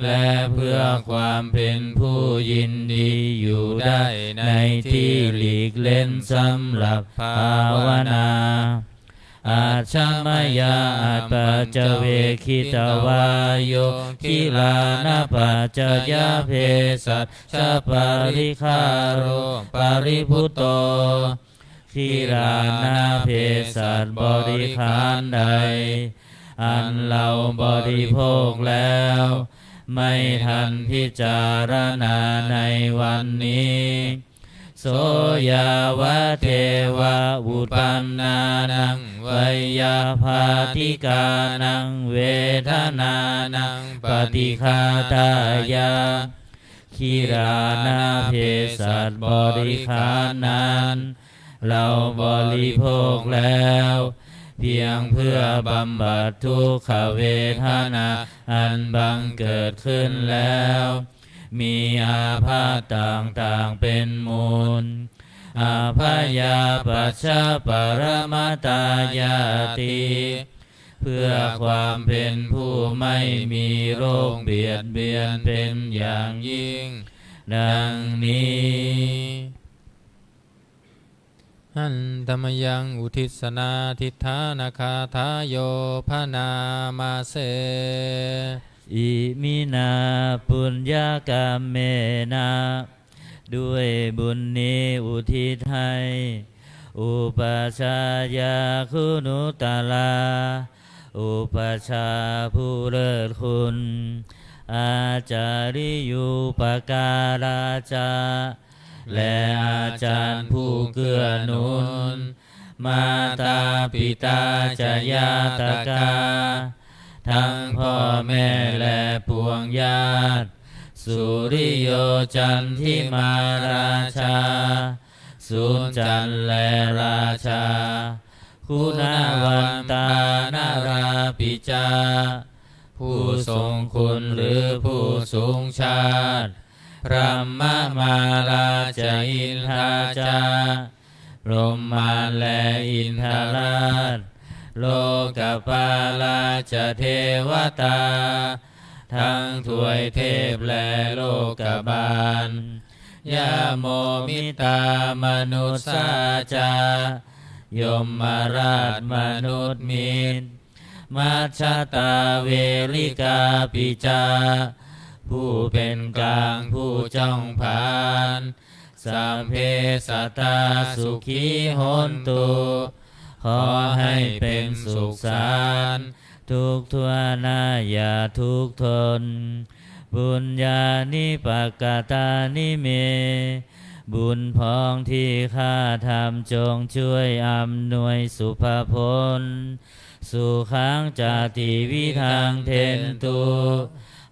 และเพื่อความเป็นผู้ยินดีอยู่ได้ในที่หลีกเล่นสำหรับภาวนาอาชมยาอัตปัจจเวคิตวายโยคิลานะปัจจยเพสัชชะปริคาโรปริพุตโตคิลานะเพสัชบริขารใดอันเราบริโภคแล้วไม่ทันพิจารณาในวันนี้โสยาวะเทวะอุปปันนานังวยาภาติกานังเวทนานังปฏิฆาตายาคิรานาเพสัชบริขารนั้นเราบริโภคแล้วเพียงเพื่อบำบัดทุกขเวทนาอันบังเกิดขึ้นแล้วมีอาพาธต่างๆเป็นมูลอาพยาปัชชะปรมาตายาติเพื่อความเป็นผู้ไม่มีโรคเบียดเบียนเป็นอย่างยิ่งดังนี้หันธรรมยังอุทิศนาทิฏฐานาคาทายโยพนามาเสอิมินาปุญญากรรมเมนะด้วยบุญนี้อุทิศให้อุปชายาคุณุตลาอุปชาผู้เลิศคุณอาจาริยุปการาจาและอาจารย์ผู้เกื้อหนุนมาตาปิตาจายาตกาทั้งพ่อแม่และปวงญาติสุริโยจันทิมาราชาสุนจันและราชาคุณาวันตานาราปิจาผู้ทรงคุณหรือผู้สูงชาติพระมมาลาจาอินทราจาพรหมาและอินทราชโลกปาลาจเทวตาทั้งถวยเทพและโลกบาลยาโมมิตามนุษสาจายมมาราชมนุษย์มิตรมัชฌตาเวลิกาปิจาผู้เป็นกลางผู้จ้องผานสัมเพสัตตาสุขีโหนตุขอให้เป็นสุขสันต์ทุกทั่วหน้าอย่าทุกข์ทนบุญญาณิปกตานิเมบุญพองที่ข้าทำจงช่วยอำนวยสุภพลสุขังจาติวิทังเทนตุ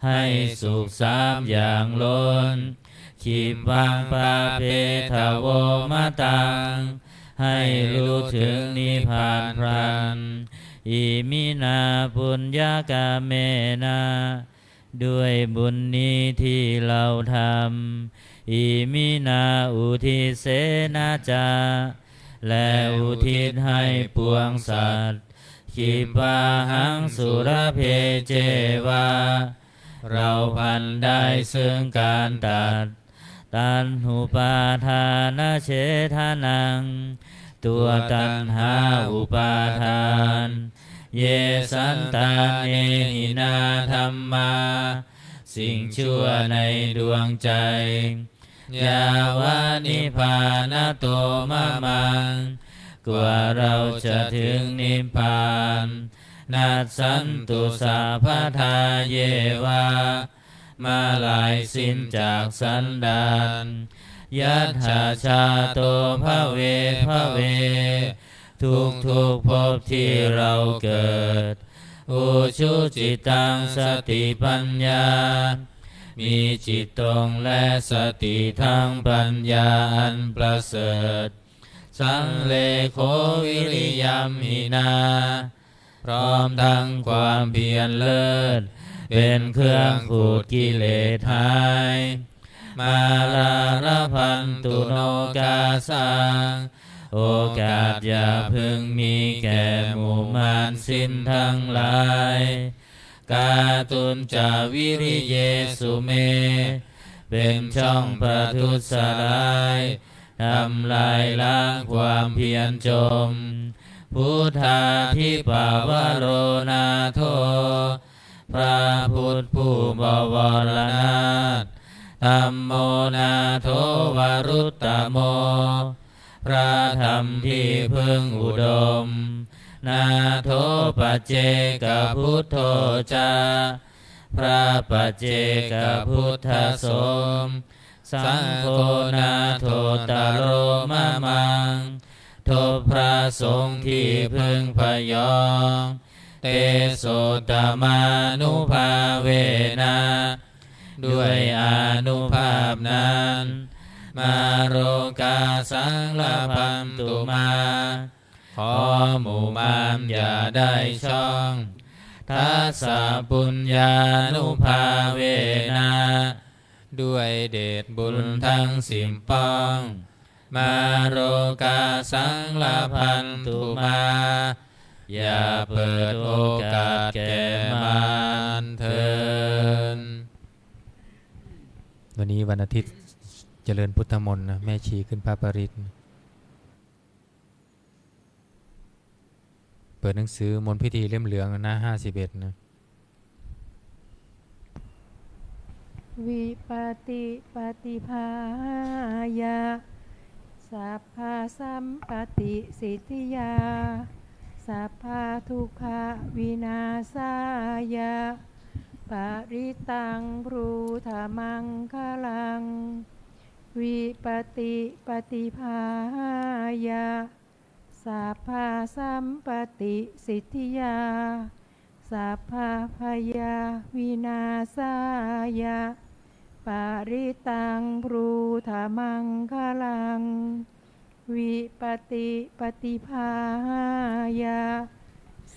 ให้สุขสามอย่างล้นขิปังปาเปทโวมะตังให้รู้ถึงนิพพานพรันอิมินาปุญญากาเมนะด้วยบุญนี้ที่เราทำอิมินาอุทิเสนาจาและอุทิศให้ปวงสัตว์ขิปาหังสุรเพเจวาเราพันได้ซึ่งการตัณหุปาทานเฉทานังตัวตัณหาอุปาทานเยสันตาเนหินาธรรมาสิ่งชั่วในดวงใจยาวานิพพานโตมะมังกว่าเราจะถึงนิพพานนัสสันตุสาพทาเยวามาลายสิ้นจากสันดานยัตถาชาโตภเวภเวทุกภพที่เราเกิดอุชุจิตังสติปัญญามีจิตตรงและสติทั้งปัญญาอันประเสริฐสังเลโควิริยัมหินาพร้อมทั้งความเพียรเลิศเป็นเครื่องขูดกิเลสหายมาลาลพันตุโนกาสังโอกาสอย่าพึงมีแก่หมู่มารสิ้นทั้งหลาย กาตุนจาวิริเยสุเมเป็นช่องประทุษร้ายทำลายล้างความเพียรจมพุทธาทิปาวโรนาโทพระพุทธผู้บวรนาถธัมโมนาโทวรุตตโมพระธรรมที่พึงอุดมนาโทปัจเจกพุทโธจาพระปัจเจกพุทธสมสังโฆนาโทตโรมะมังโทพระสงฆ์ที่พึงพยองเตโสตมานุภาเวนะด้วยอานุภาพนั้นมาโรกาสังลพัมตุมาขอหมู่มามอย่าได้ช่องทัสสะปุญญานุภาเวนะด้วยเดชบุญทั้งสิบป้องมาโรกาสังลพันตุมาอย่าเปิดโอกาสแก่มารเถิดวันนี้วันอาทิตย์เจริญพุทธมนต์นะแม่ชีขึ้นพระปริตรเปิดหนังสือมนต์พิธีเล่มเหลืองหน้า51นะวิปติปฏิภาญาสัพพะสัมปติสิทธิยาสัพพะทุกขวินาศายาปริตังปรูธามังคลังวิปติปฏิภาญาสัพพะสัมปติสิทธิยาสัพพะพยาวินาศายาปริตังปรูธามังคลังวิปติปฏิภาญา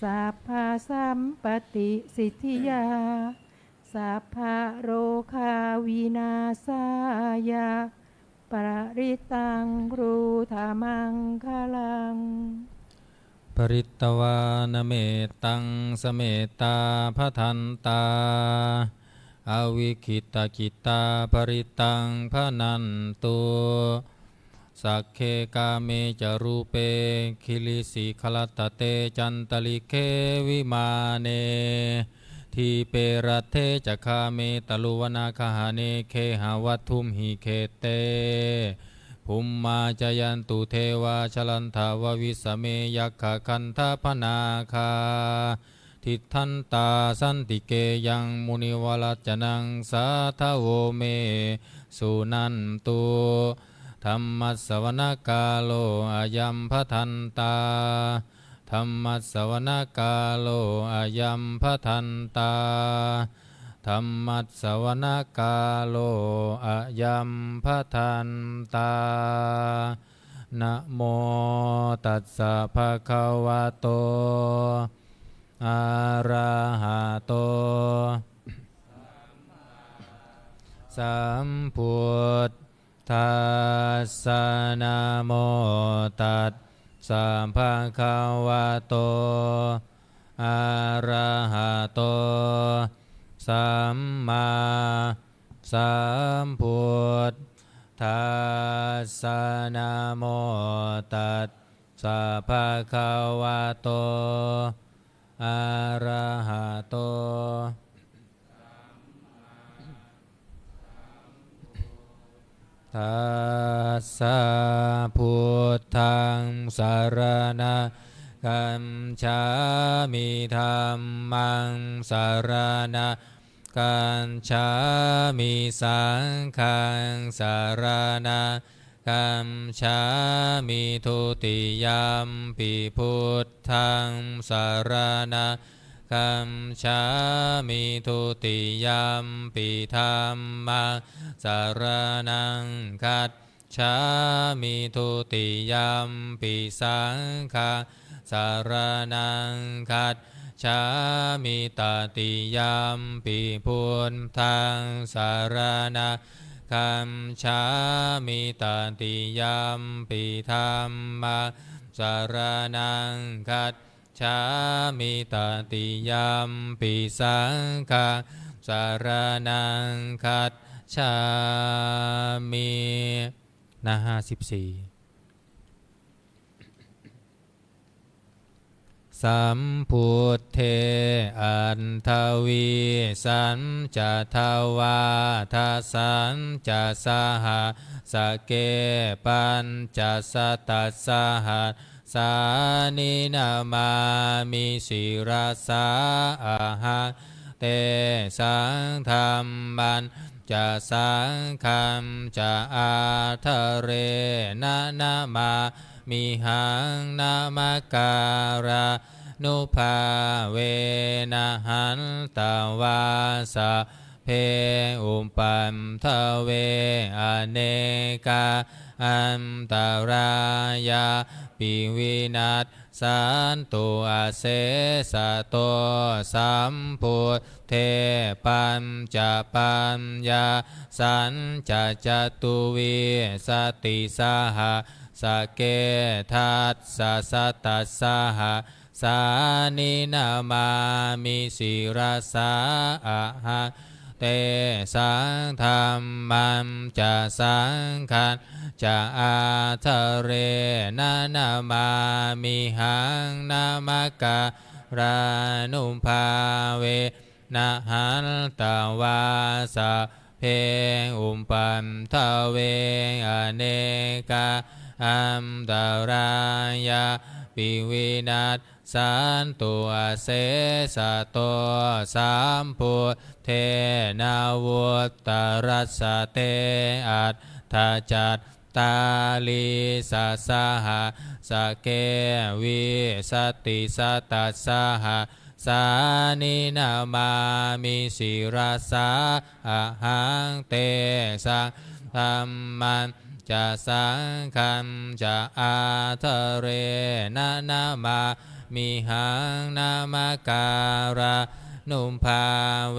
สัพพะสัมปติสิทธิยาสัพพะโรคาวินาศายาปริตังปรูธามังคลังปริตตวานเมตังสเมตาพทันตาอวิคิตกิตาปริตังพนันตุสักเคกาเมจรูเปคิลิสิขลัตเตจันตลิเควิมาเนทีเปรัตเทจคาเมตลุวนาคหาเนเคหาวัตถุมหิเคเตภุมมาจยันตุเทวาชลันทาววิสเมยัคขคันธพนาคาทิทันตาสันติเกยังมุนิวลัจจนังสาทโวเมสุนันตุธรรมัสสวนกาโลอายัมพทันตาธรรมัสสวนกาโลอายัมพทันตาธรรมัสสวนกาโลอายัมพทันตานะโมตัสสะภะคะวะโตอะระหะโตสัมพุทธัสสะนะโมตัสสะภะคะวะโตอะระหะโตสัมมาสัมพุทธัสสะนะโมตัสสะภะคะวะโตอะระหะโตตัสสะพุทธังสรณะกัมฉามิธัมมังสรณะกัมฉามิสังฆังสรณะกัมฉามิทุติยัมปิพุทธังสรณะกัมฉามิทุติยัมปิธัมมังสรณังคัจฉามิทุติยัมปิสังฆังสรณังคัจฉามิตติยัมปิพุทธังสรณะคัมฉามิตติยัมปิธัมมังสรณังคัจ ฉามิตติยัมปิสังฆังสารนังคัจฉามิหน้า54สัมพุทเทอันทวีสัญจะทวาทสัญจะสหสเกปัญจะสตัสสหัสสานินามามิสิราสาอาหะเตสังธรรมันจะสังคัมจะอาทะเรนะนามามิหังนามการานุภาเวนะหันตวาสะเพอุปัมทะเวอเนกาอันตรายาปิวินัสสันตุอาเสสะโตสัมพุทเทปัญจะปัญญาสัญจะจตุวิสติสหสเกทัสสะสตัสสหสานินามามิสิราสาอะหะเตสังธรรมันจะสังขันจะอาทะเรนะนามามิหังนามการานุภาเวนะหันตวาสะเพอุมปัมทะเวอเนกาอัมตรายาปิวินัสสันตุอาเสสะโตสัมพุทเทนาวุตตรัสสะเตอัตถาจัตตาลิสะสหะสะเกวิสติสตัสสหะสานินามามิสิราสาอะหังเตสังธรรมันจะสังคัมจะอาทะเรนะนามามิหังนามการานุภาเว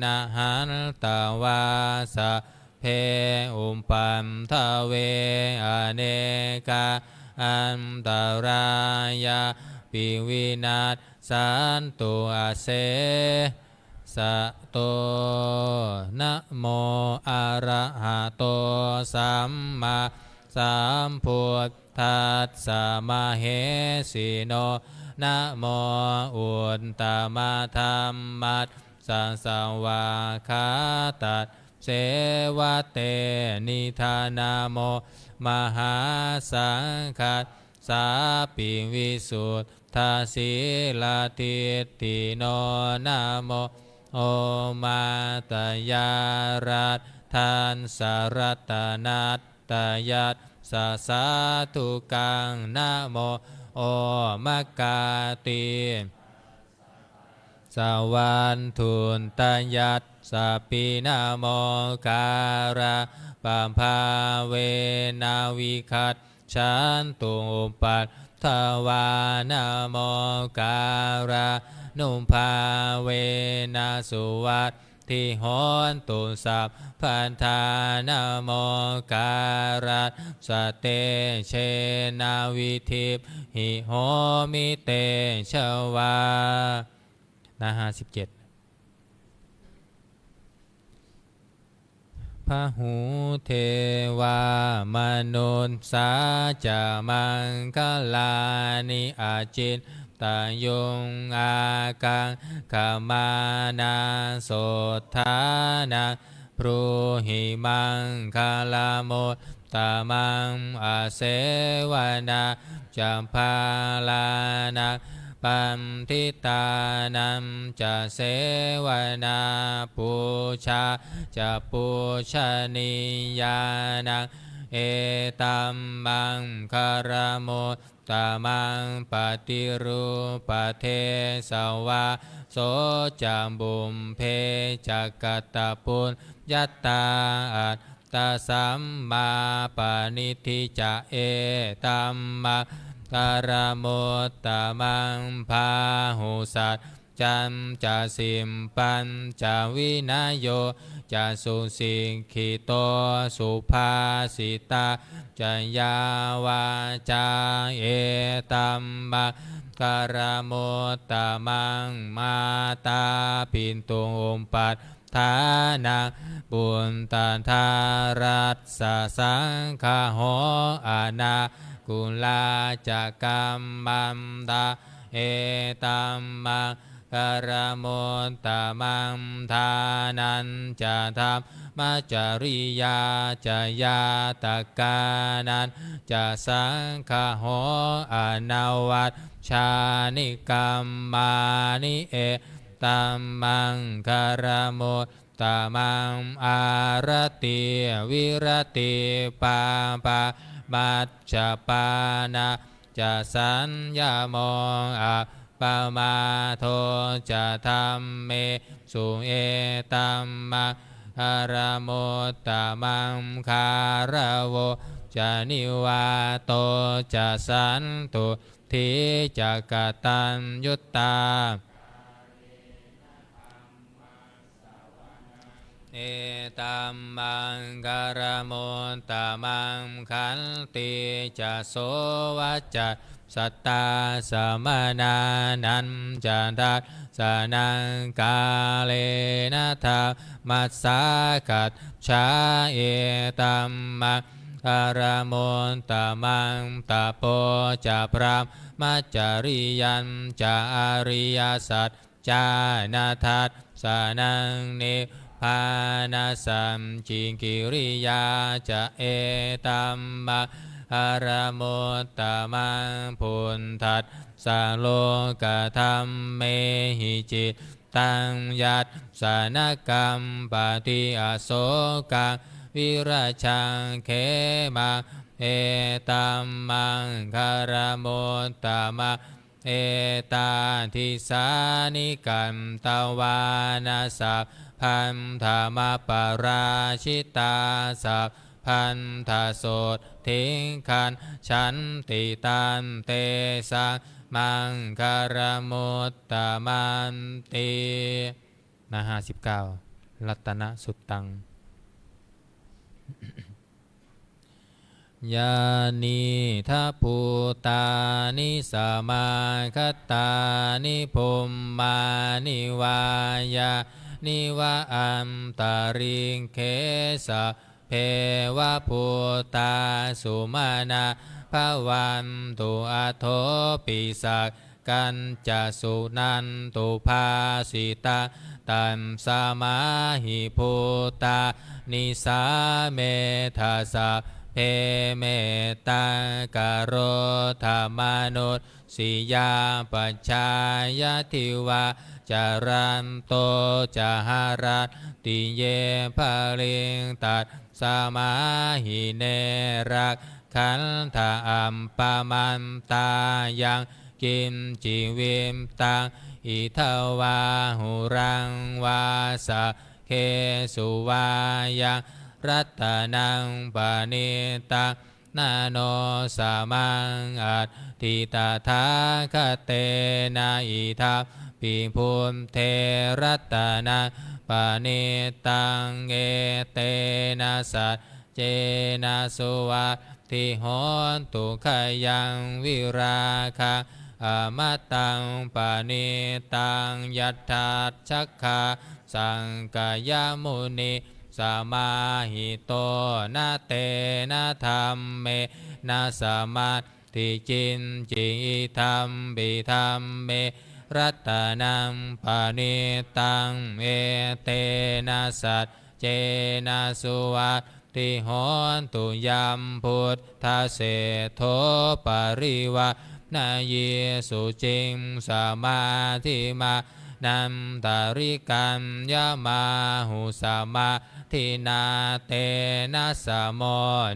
นะหันตวาสะเพอุมปัมทะเวอเนกาอันตรายาปิวินัสสันตุอาเสสะโตนะโมอะระหะโตสัมมาสัมพุทธัสสะมะเหสิโนนะโมอุตตมะธัมมัสสะสวาคาตัสเสวะเตนิธานาโมมหาสังฆัสสาปิวิสุทธาสีลาทิติโนนะโมโอมาตยารัตทานสารัตนัตตยัตสะสาธุกังนะโมโอมะกาติสวรรทุนตยัตสัพพินาโมการะปัมภาเวนาวิคัตฉันตุปัตถวานาโมการะนุภาเวนะสุวัตทิโหนตุสัพพันธานาโมการะสเตเชนาวิทิปหิโหมิเตชวาหน้า57พหูเทวามนุษย์สาจะมังคลานิอาจินตายุงอากังขมานาโสธานาพรูหิมังคาลาโมตตามังอาเสวนาจัมพาลานาปัมทิตานัมจะเสวนาปูชาจะปูชนียานังเอตัมมังคารโมตตามังปฏิรูปเทสวาโสจัมบุมเพจักกัตตปุญญัตตาอัตตสัมมาปณิทิจะเอตัมมังคารโมตตามังพาหุสัตจัมจะสิมปัญจะวินโยจะสุสิกขิโตสุภาสิตาจะยาวาจาเอตัมมะ การโมตตมังมาตาปินตุงปัฏฐานังบุญตันทารัสสะสังฆาโหอานากุลาจักกัมมัมตาเอตัมมังการโมตตมังทานันจะธรรมจริยาจะยาตกานันจะสังฆาโหอนวัตชานิกัมมานิเอตัมมังการโมตตมังอารติวิรติปาปามัจจปานาจะสัญญามองอาปมาโทจะธรรมเมสุเอตัมมังอารโมตตมังคารโวจะนิวาโตจะสันตุทิจะกตัญยุตตาเอตัมมังการโมตตมังขันติจะโสวัจจะสัตตาสมนานันจะทัสสนังกาเลนะธรรมัสสากัจฉาเอตัมมังการโมตตมังตะโปจะพรามมัจจริยันจะอริยสัจจานาทัสสนังนิพานาสัมจิกิริยาจะเอตัมมังอารโมตตมังพุนทัสสะโลกธรรมเมหิจิตตังยัตสานกรรมปฏิอโศกังวิราชังเขมังเอตัมมังคารโมตตมังเอตาทิสานิกัมตวานาสัพพันธามปราชิตาสัพพันธโสดทิงคันฉันติตันเตสังมังคารโมตตมันตินะ59รัตนสุตตังยานิทัพพุตานิสมาคตานิภูมมานิวายานิวะอัมตาริงเคสะเพวะพุตาสุมานาภวันตุอัโทปิสักกันจะสุนันตุภาสิตาตัมสมาหิพุตานิสาเมธาสะเพเมตังกโรธรรมนุษสิยาปัจจายทิวาจารันโตจาหารัตติเยภริงตัดสมาหิเนรักขันธาอัมปามันตายังกิมจิวิมตังอิทวาหุรังวาสะเคสุวายังรัตนังปานิตังนาโนสามังอัตติตาทาคเตนะอิทัพปิพุนเทรัตนังปานิตังเอเตนะสัจเจนะสุวัตติโหนตุขยังวิราคะอมตังปานิตังยัตถัสชักขะสังกายมุนิสมาหิโตนาเตนะธรรมเมนะสมาธิจินจิธรรมบิธรรมเมรัตนังปานิตังเอเตนะสัจเจนะสุวัตติโหนตุยัมพุทธเสโทปริวะนาเยสุจิงสมาธิมานัมตาริกัมยามาหุสมาทินาเตนะสะโม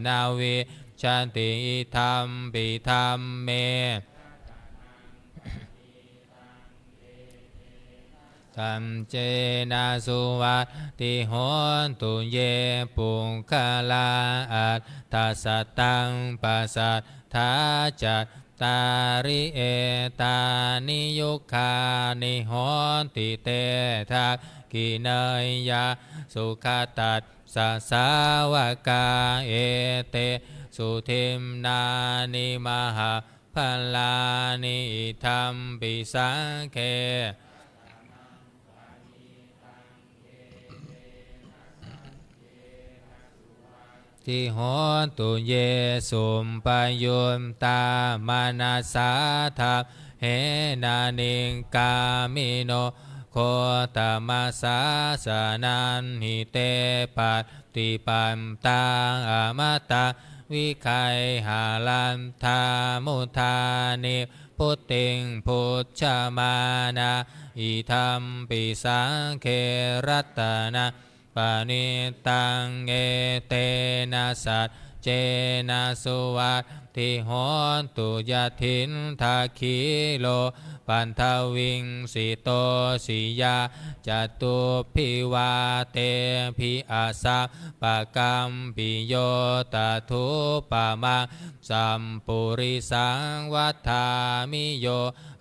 นาวิชันติธรรมปิธรรมเมตัมเจนะสุวัตติโหนตุเยปุงคลาอัตถสตังปัสสัทธาจัตตาริเอตานิยุคานิโหนติเตทักกิเนยยะสุขตัสสะสาวกาเอเตสุทิมนานิมหาป พลานิธรรมปิสังเคทิโหตุเยสุมปยุมตามานาสาธาเหนานิงกามิโนโคตมัสสาสนันหิเตปัตติปัมตังอมตะวิคัยหาลันธามุธานิพุทธิงพุทธมานาอิธรรมปิสังเครัตนะปานิตังเอเตนะสัจเจนะสุวัตติโหนตุยะถินทาคิโลปันทวิงสิโตสิยาจตุพิวาเตภิอาสาปะกัมปิโยตทุปะมังสัมปุริสังวัฏฐามิโย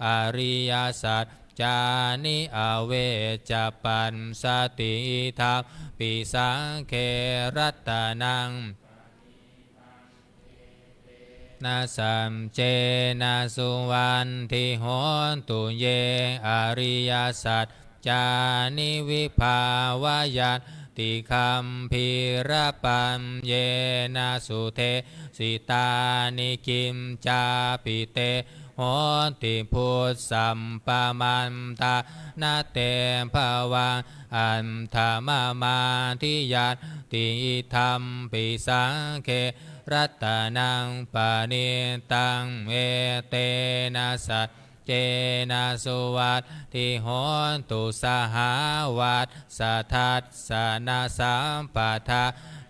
อริยสัจจานิอเวจปันสติทัพปิสังเครัตนังนาสัมเจนะสุวันทิโหนตุเยอริยสัจจานิวิภาวยัตติคัมภีระปัญเยนะสุเทสิตานิกิมจาปิเตโหติพุทธัมปะมันตานาเตภวังอันธรรมมาทิยัตติธรรมปิสังเครัตนังปานิตังเอเตนะสัจเจนะสุวัตติโหนตุสหาวัตสัทธัสสนะสัมปทา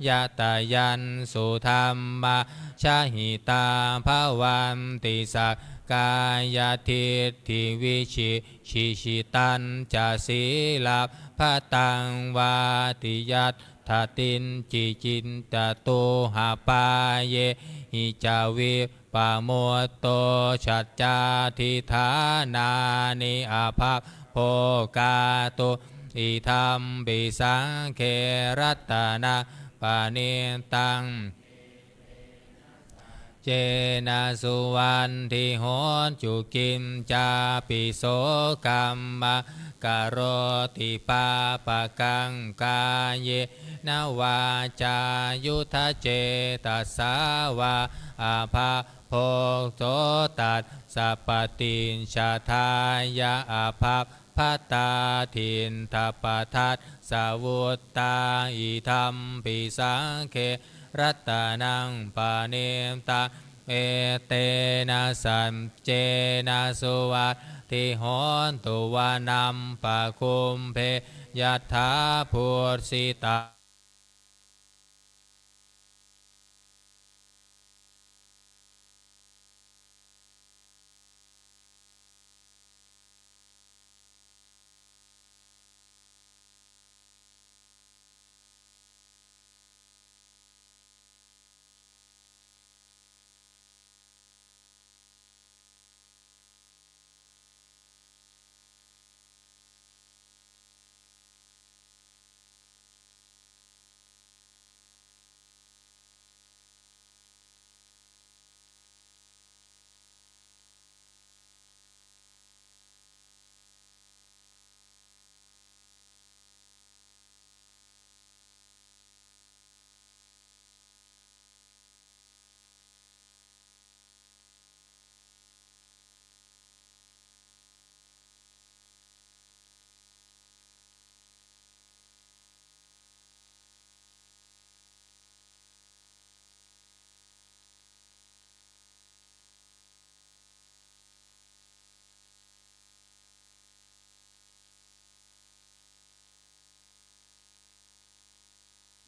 ยะตายันสุธรรมะชาหิตาภวันติสักกายทิฏฐิวิชิตันจะศีลาภตังวาติยัตถตินจินตโตหาปาเยหิจาวิปะโมตโตชัจจาทิธานานิอาภาโภกาโตอิธรรมปิสังเครัตนะปานิตังเจนะสุวันทิโหนจุกิมจาปิโสกัมมะกะโรติปาปะกังกายเยนวาจายุทธเจตัสสาวาอาภาโพโสตัสสัปปตินชาทายะอาภาพัตตาทินทัปทัสสาวุตตาอิธรรมปิสังเครัตนังปานิตาเอเตนะสัมเจนะสุวัตติโหนตุวานัมปะคุมเพยัตถาพุทธิตา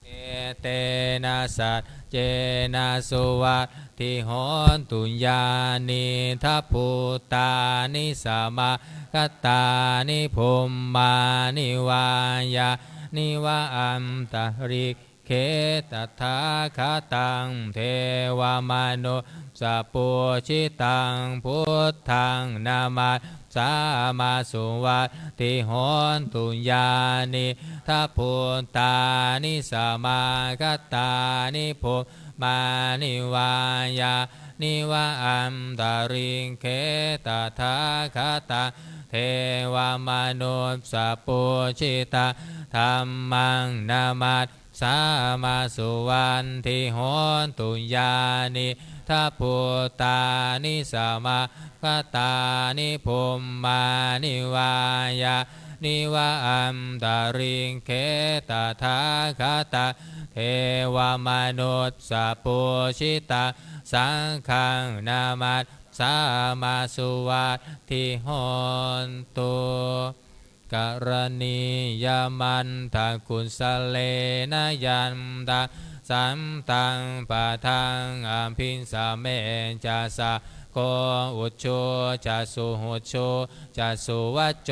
เอเตนะสัจเจนะสุวัตติโหนตุญาณิทัพพุตานิสมาคตานิภุมมานิวายานิวะอัมตะริ เขตถาคตังเทวมนุสัพพุชิตังพุทธังนามาสามาสุวัตติโหนตุญาณิทัพพุทธานิสมาคตานิพุมานิวายานิวะอัมตาริงเขตถาคตังเทวมนุสัพพุชิตาธัมมังนามาสามาสุวันทิโหนตุญาณิทัพพุทธานิสมาคตานิพุมมานิวายานิวะอัมตาริงเขตถาคตังเทวมนุสัพพุชิตาสังฆังนามาสามาสุวัตทิโหนตุกรณียมันทากุสเลนยันตาสัมตังปะทังอภินสเมจัสสะโกอุจโชจัสสุหุจโชจัสสุวัจโจ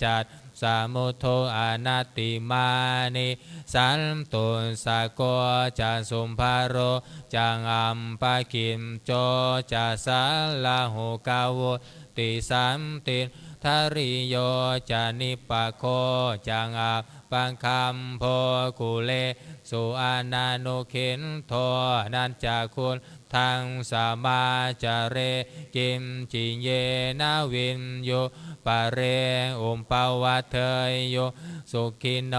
จัตสามุโทอนัตติมานิสันตุสะโกจัสุมภาโรจังอัมปะกิมโจจัสสะลาหุกาวุติสัมติทาริโยจานิปะโคจังอาปังคัมโพกุเลสุอานานุขินโทนันจาคุณทังสามาจาเรกิมจิเยนาวินโยปะเรอุมปาวะเทยโยสุขิโน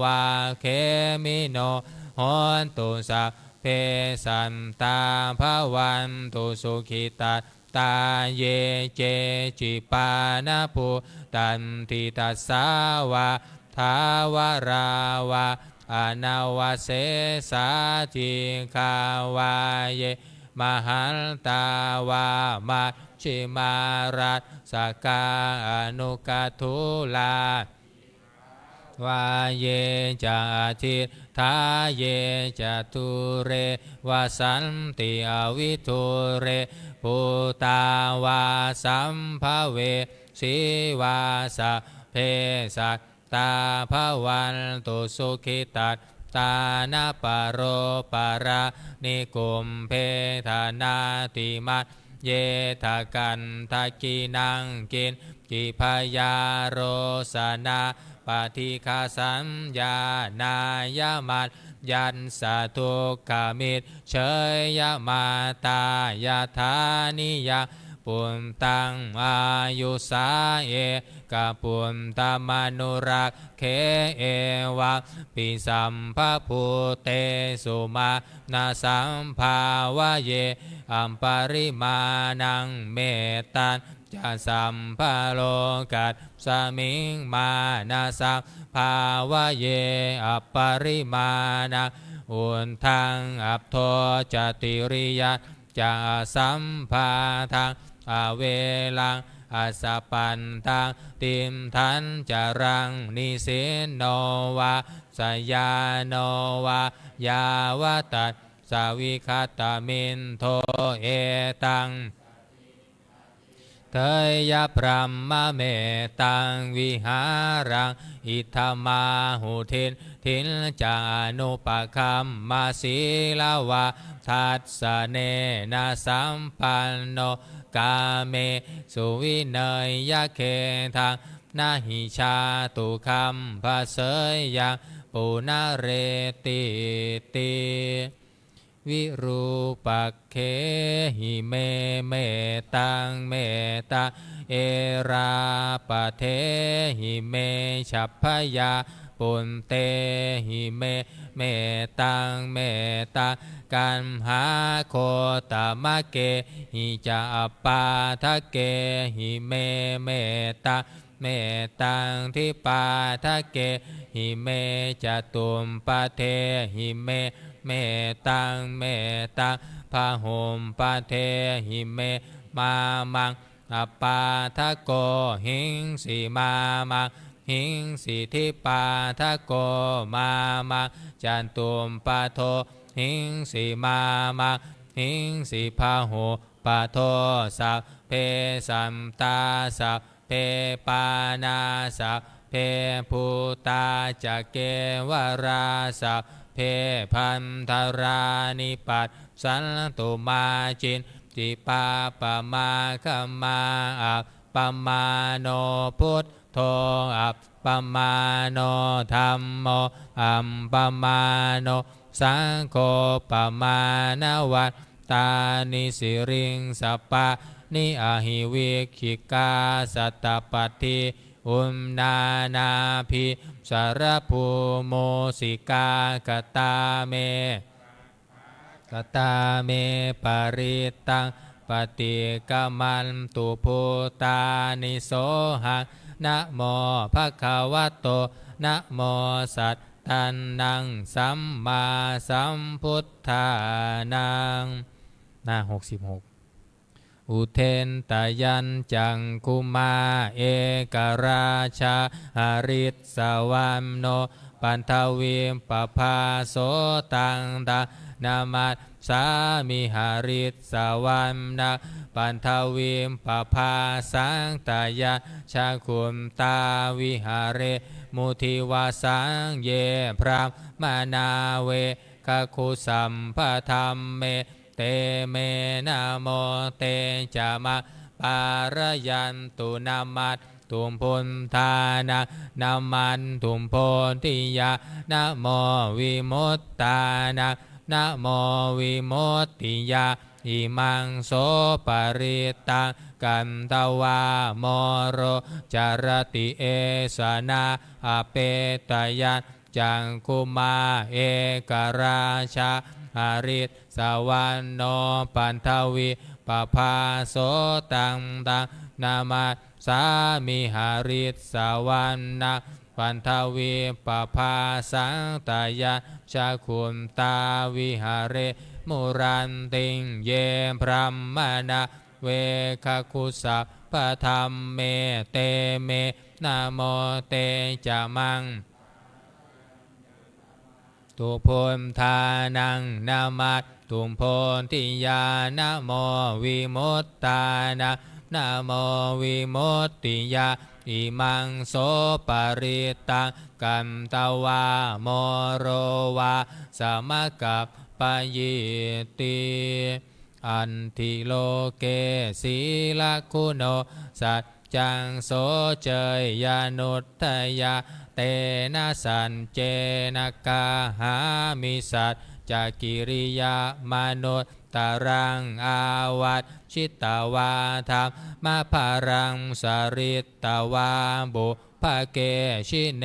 วาเคมิโนโหนตุสัพเพสันตาภวันตุสุขิตาตาเยเจจิปานาภูตันติตัสสาวะทาวราวะอนาวเสสาจิกาวาเยมหันตาวามาชิมารัสสกาอนุกทุลาวาเยจาทิทาเยจตุเรวสันติอวิทุเรภูตาวาสัมภเวสีวาสะเพสัตตาภวันตุสุขิตัตตานาปโรปารานิกุมเพธานาติมัตเยทากันทากินังกินกิพยาโรสนาปฏิฆาสัญญานายมัตยันสาทุกขามิตเชยยมาตายาธานิยาปุณตังอายุสาเอกปุณตมนุรักเขเอวะปิสัมภพุเตสุมานาสัมภาวะเยอัมปริมาณังเมตตันจะสัมภาโลกัสสมิงมานาสัมภาวะเยอัปปริมาณังอุนทังอัปโทจติริยะจะสัมภาทังอเวลังอาสปันตังติมทันจารังนิสินโนวาสยาโนวายาวตัสสวิคตามินโทเอตังเทยพรัมมะเมตังวิหารังอิทธามาหุทินทินจานุปคัมมาศีลาวะทัสสะเนนะสัมปันโนกาเมสุวิเนยยะเคทังนาหิชาตุคัมภะเสยยังปุนาเรติติวิรูปักเขหิเมเมตังเมตาเอราปะเทหิเมฉัพพยาปุณเตหิเมเมตังเมตากันหาโคตมะเกหิจะอปาทะเกหิเมเมตาเมตังทิปาทะเกหิเมจตุมปะเทหิเมเมตังเมตังพาหุมปะเทหิเมมามังอปาทะโกหิงสีมามังหิงสีทิปาทะโกมามังจันตุมปะโทหิงสีมามังหิงสีพาหุปะโทสัพเพสัมตาสัพเพปานาสัพเพภูตาจะเกวราสัพเพ เพพันธารานิปัสสันตุมาจินติปาปะมาคัมมาอัปปมาโนพุทโธอัปปมาโนธัมโมอัมปมาโนสังโฆปมาณวัตตานิสิริงสัปปะนิอหิวิคิกาสัตตปัตติอุมนานาภิสารภูโมสิกากตาเมกตาเมปริตังปฏิกมันตุภูตานิโสหังนะโมภะคะวะโตนะโมสัตตันนังสัมมาสัมพุทธานังหน้า66อุเทนตยัญจังคุมาเอกราชาหริตสวัมโนปันทวิมปภาโสตังตานามัสสามิหาริตสวัมนาปันทวิมปภาสังตายาชาคุมตาวิหาเรมุทิวาสังเยพรามมานาเวคคุสัมภธรรมเมเตเมนะโมเตจามะปารยันตุนามัตตุมพุนทานานามันตุมโพธิยานะโมวิมุตตานานะโมวิมุตติยาอิมังโสปริตังกันตวาโมโรจารติเอสนาอเปตยันจังคุมาเอกราชาหริตสวรรณโนปันทวิปภาโสตังตังนามาสามิหาริตสวรรณปันทวิปภาสังตายาชาคุมตาวิหาเรมุรันติงเยพรหมนาเวคคุสัพพธรรมเมเตเมนะโมเตจะมังตุพนทานังนามัตตุมโพธิยานะโมวิมุตตานะนะโมวิมุตติยาอิมังโสปริตังกันตวาโมโรวาสมกับปยิติอันทิโลเกศีลคุโนสัจจังโสเจยยานุตตยาเตนะสันเจนะกาหามิสัจจกิริยามนุตตรังอาวัตชิตวาธรรมะภารังสริตตวาบุภเกชิเน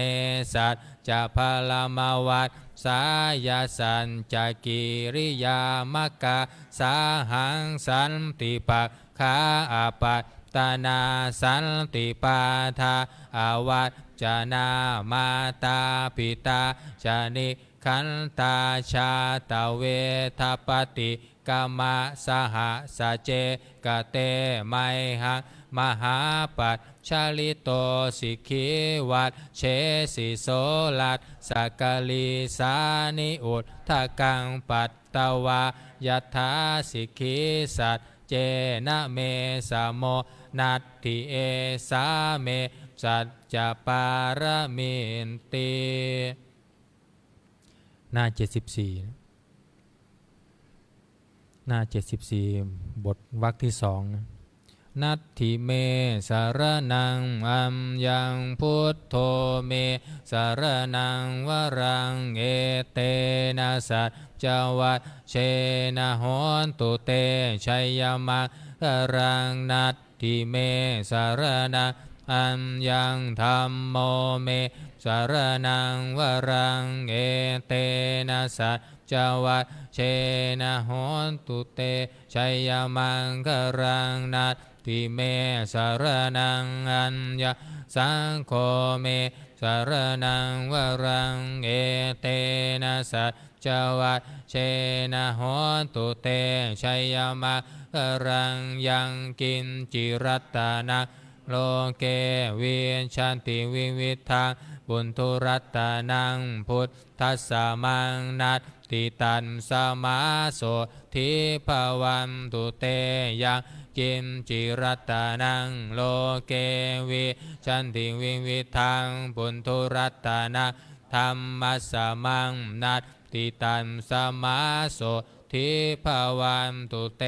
สัจจะพลมวัตสายสัญจกิริยามกะสาหังสันติปักขาอาปัตตนาสันติปาทาอาวัจจนามาตาปิตาชนิขันตาชาตเวทปติกามะสหสเจกเตไมหังมหาปัจชาลิโตสิกขิวัตเชสิโสลัตสักกลิสานิอุทธกังปัตตวายัตถาสิกขิสัจเจนะเมสะโมนัตถิเอสาเมสัจจะปารมินติหน้า74หน้า74บทวรรคที่2นัตถิเมสารนังอัมยังพุทโธเมสารนังวรังเอเตนะสัจจวัตเชนะโหนตุเตชัยมังรังนัตถิเมสารนังอัมยังธัมโมเมสารนังวรังเอเตนะสัจจวัตเชนะโหนตุเตชัยมังครังนัตถิเมสารนังอัญญสังโฆเมสารนังวรังเอเตนะสัจจวัตเชนะโหนตุเตชัยมังครังยังกินจิรัตตานังโลเกวิชันติวิวิทังบุญทุรัตตานังพุทธัสสะมังนัตติตันสมาโสทิภวันตุเตยังกิมจิรัตตานังโลเกวิชันติวิวิทังบุญทุรัตตานังธรรมัสสะมังนัตติ ติตันสมาโสทิภวันตุเต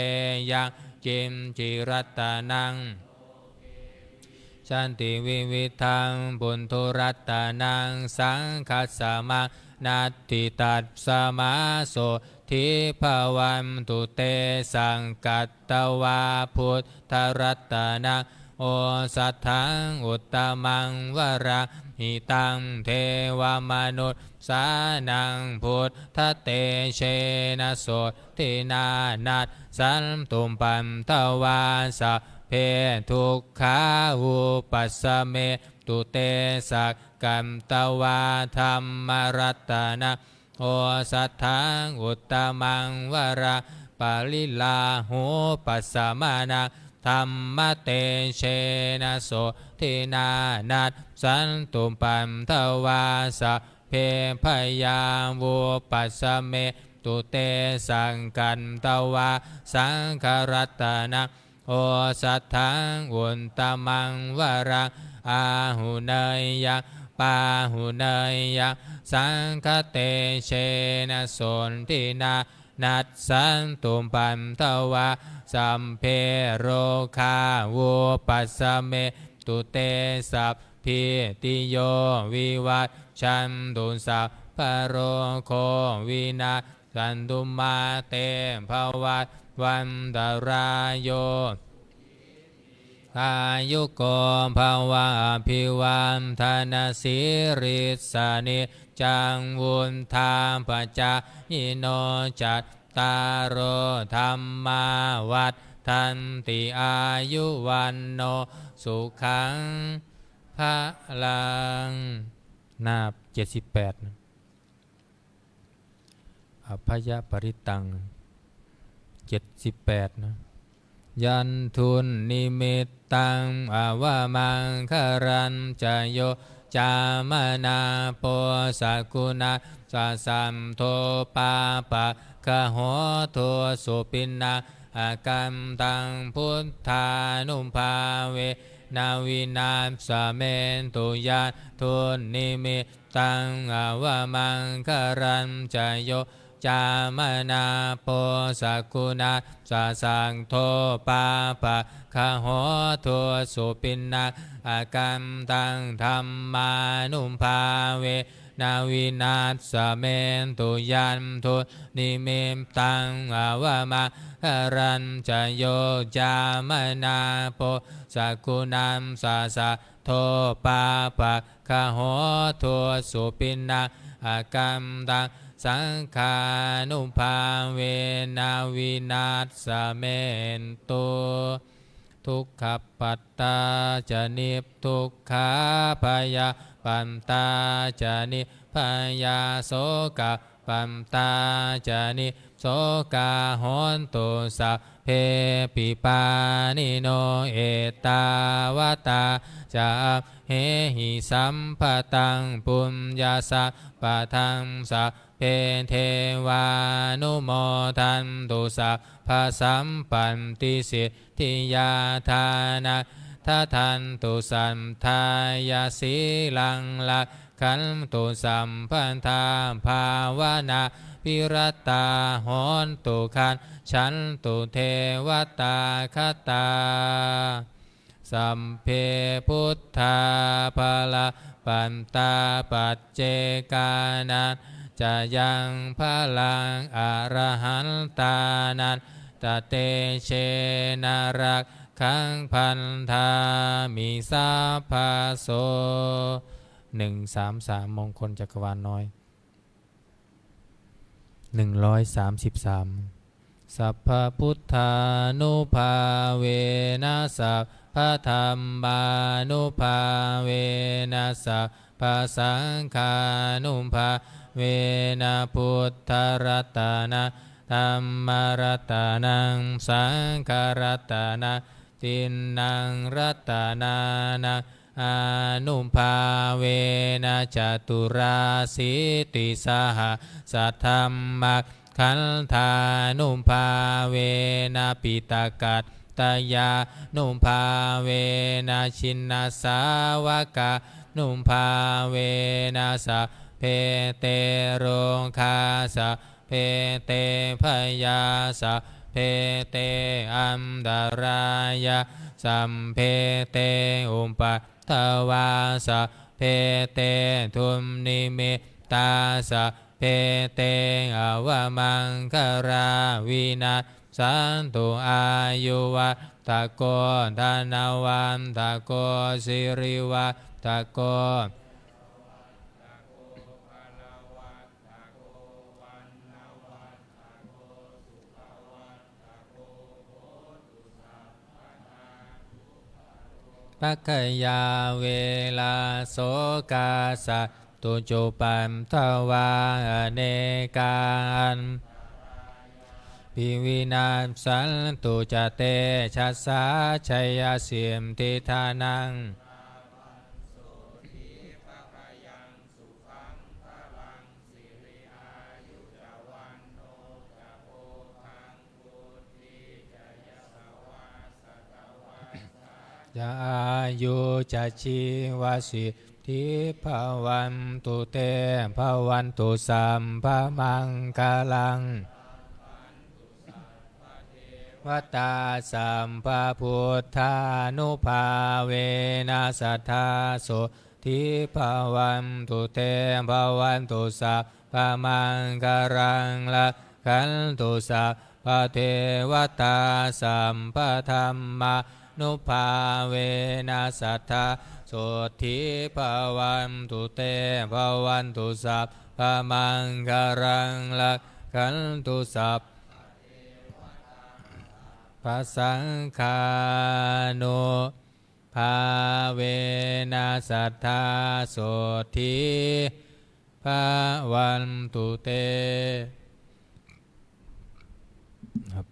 ยังกิมจิรัตนังชันติวิวิทังบุญทุรัตนังสังคัสสะมังนัตติตัสสมาโสทิภวันตุเตสังกัตตวาพุทธรัตนังโอสัทธังอุตตมังวราหิตังเทวมนุษย์สานังพุทธเตเชนะโสทินานัตสันตุมปันทวาสะเพทุกขาอุปัสสะเมตุเตสักกัมตวาธรรมรัตนะโอสัทธังอุตตมังวราปาลิลาหูปัสสะมานังธรรมเตเชนะโสทินานัตสันตุมปันทวาสะเพพยาวุปัสสะเมตุเตสังกันตวาสังครัตนะโอสัทธังอุตตมังวราอาหุเนยยะปาหุเนยยะสังคเตเชนะโสทินานัตสันตุมปันทวาสัมเพโรคาวุปัสสะเมตุเตสัพพิติโยวิวัชชันตุสัพพะโรโควินาสันตุมาเตภวัตวันตรายโยอายุโกภวะภิวันธนาสิริสานิจังวุนธาปจายิโนจัตตารโอธรรมาวัฏทันติอายุวันโนสุขังพะลังนาบ78อภยปริตัง78นะยันทุนนิมิตตังอวามังคารันจโยจามนาโปสักุณาสะสัมโทปาปะคะโหโทสุปินนาอากัมตังพุทธานุภาเวนาวินาสเมนตุยานทุนนิมิตตังอวามังคารันจโยจามนาโปสักุณาสะสังโทปาปะคะโหโทสุปินนาอากัมตังธัมมานุภาเวนาวินาสเมนตุยันทุนิมิตตังอวามังคารันจโยจามนาโปสักุณาสะสังโทปาปะคะโหโทสุปินนาอากัมตังสังขานุภาเวนาวินาศเมนตุทุกขปัตตาจะนิพทุกขาพยาปันตาจะนิพยาโสกะปันตาจะนิโสกาโหนตุสัพเพปิปานิโนเอตาวตาจะเหหิสัมปตังปุญญาสัพปะทังสัพเพเทวานุโมทันตุสัพพะสัมปันติสิทธิยาทานะทัทันตุสัมทายาสีลังละขันตุสัมพันธาภาวนาพิรตาโหนตุขันฉันตุเทวตาคตาสัมเพพุทธาภาลปันตาปัจเจกานันจะยังพลังอรหันตานันตเตเชนารักขังพันธามิสาภาโส133มงคลจักรวาลน้อย133สัพพพุทธานุภาเวนะสัพพธรรมานุภาเวนะสัพพสังฆานุภาเวนะพุทธรัตนะธัมมรัตนังสังฆรัตนะตินนังรัตนานังอนุภาเวนะจตุราสิติสหสัทธัมมัคขันธานุภาเวนะปิตากัตตยานุภาเวนะชินนาสาวกานุภาเวนะสัพพ เพเตโรคาสะเพเตพยาสะเพเตอัมดารายะสัมเพเตอุปทวาสะเพเตทุมนิมิตาสะเพเตอวมังคาราวินาสันตุอายุวัตโกธนวันตโกสิริวัตโกปัคคยาเวลาโสกาสะตุจุปันทวาอเนกาอันปิวินาสันตุจเตชัสสาชัยเสียมทิธานังจะอายุจะชีวสิทธิภาวันตุเตภาวันตุสัมภะมังคลังวัตตาสัมภะพุทธานุภาเวนัสสทธาโสทิภาวันตุเตภาวันตุสัพพะมังคลังละขันตุสัพพะเทวตาสัมภะธัมมานุภาเวนัสสัทธาโสทิภาวันตุเตภาวันตุสัพพะมังคลังละขันตุสัพพะสังฆานุภาเวนัสสัทธาโสทิภาวันตุเตครับ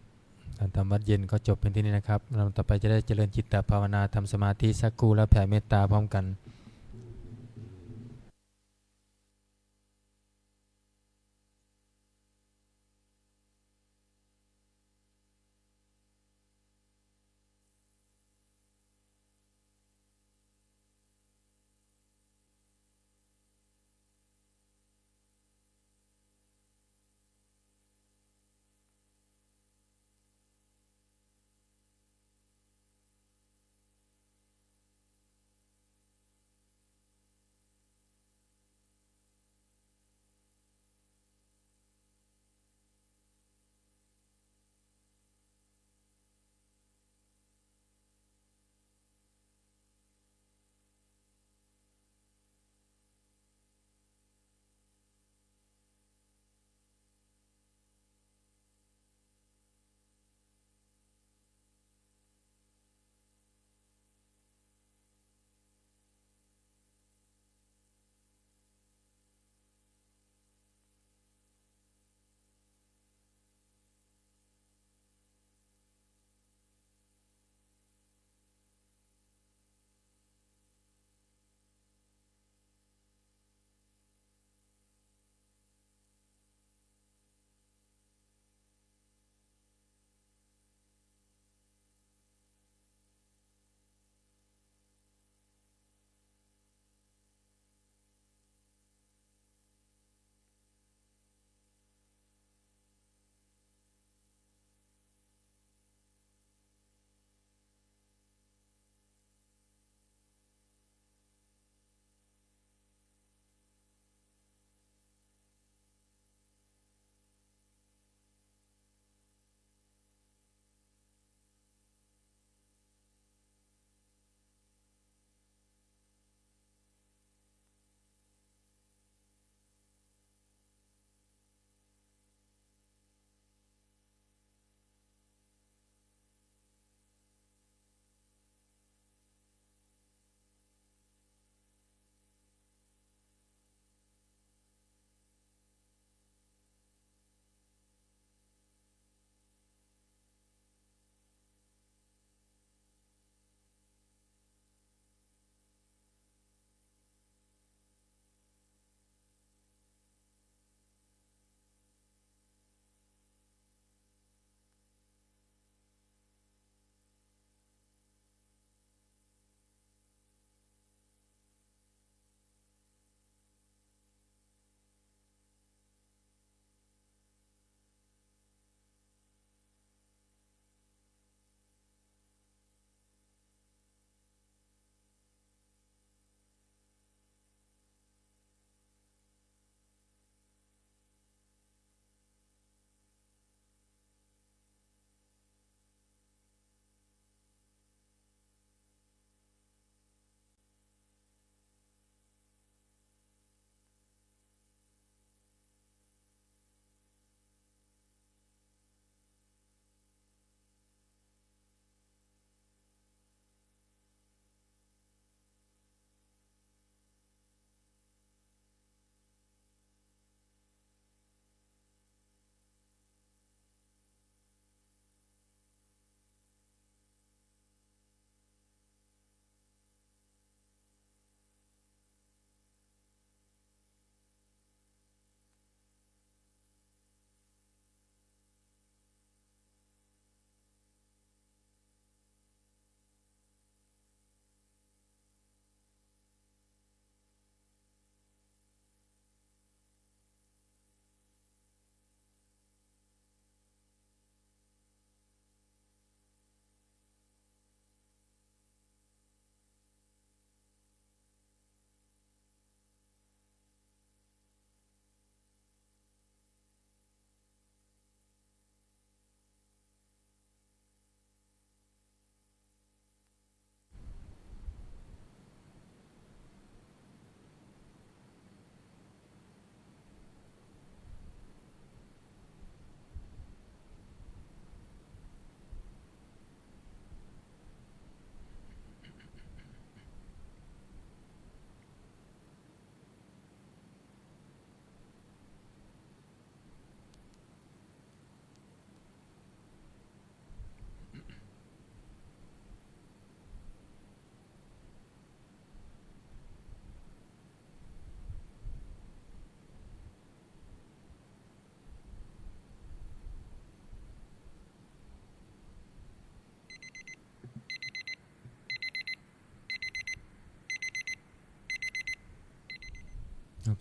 การทำวัดเย็นก็จบเป็นที่นี้นะครับเราต่อไปจะได้เจริญจิตตภาวนาทำสมาธิสักครู่แล้วแผ่เมตตาพร้อมกัน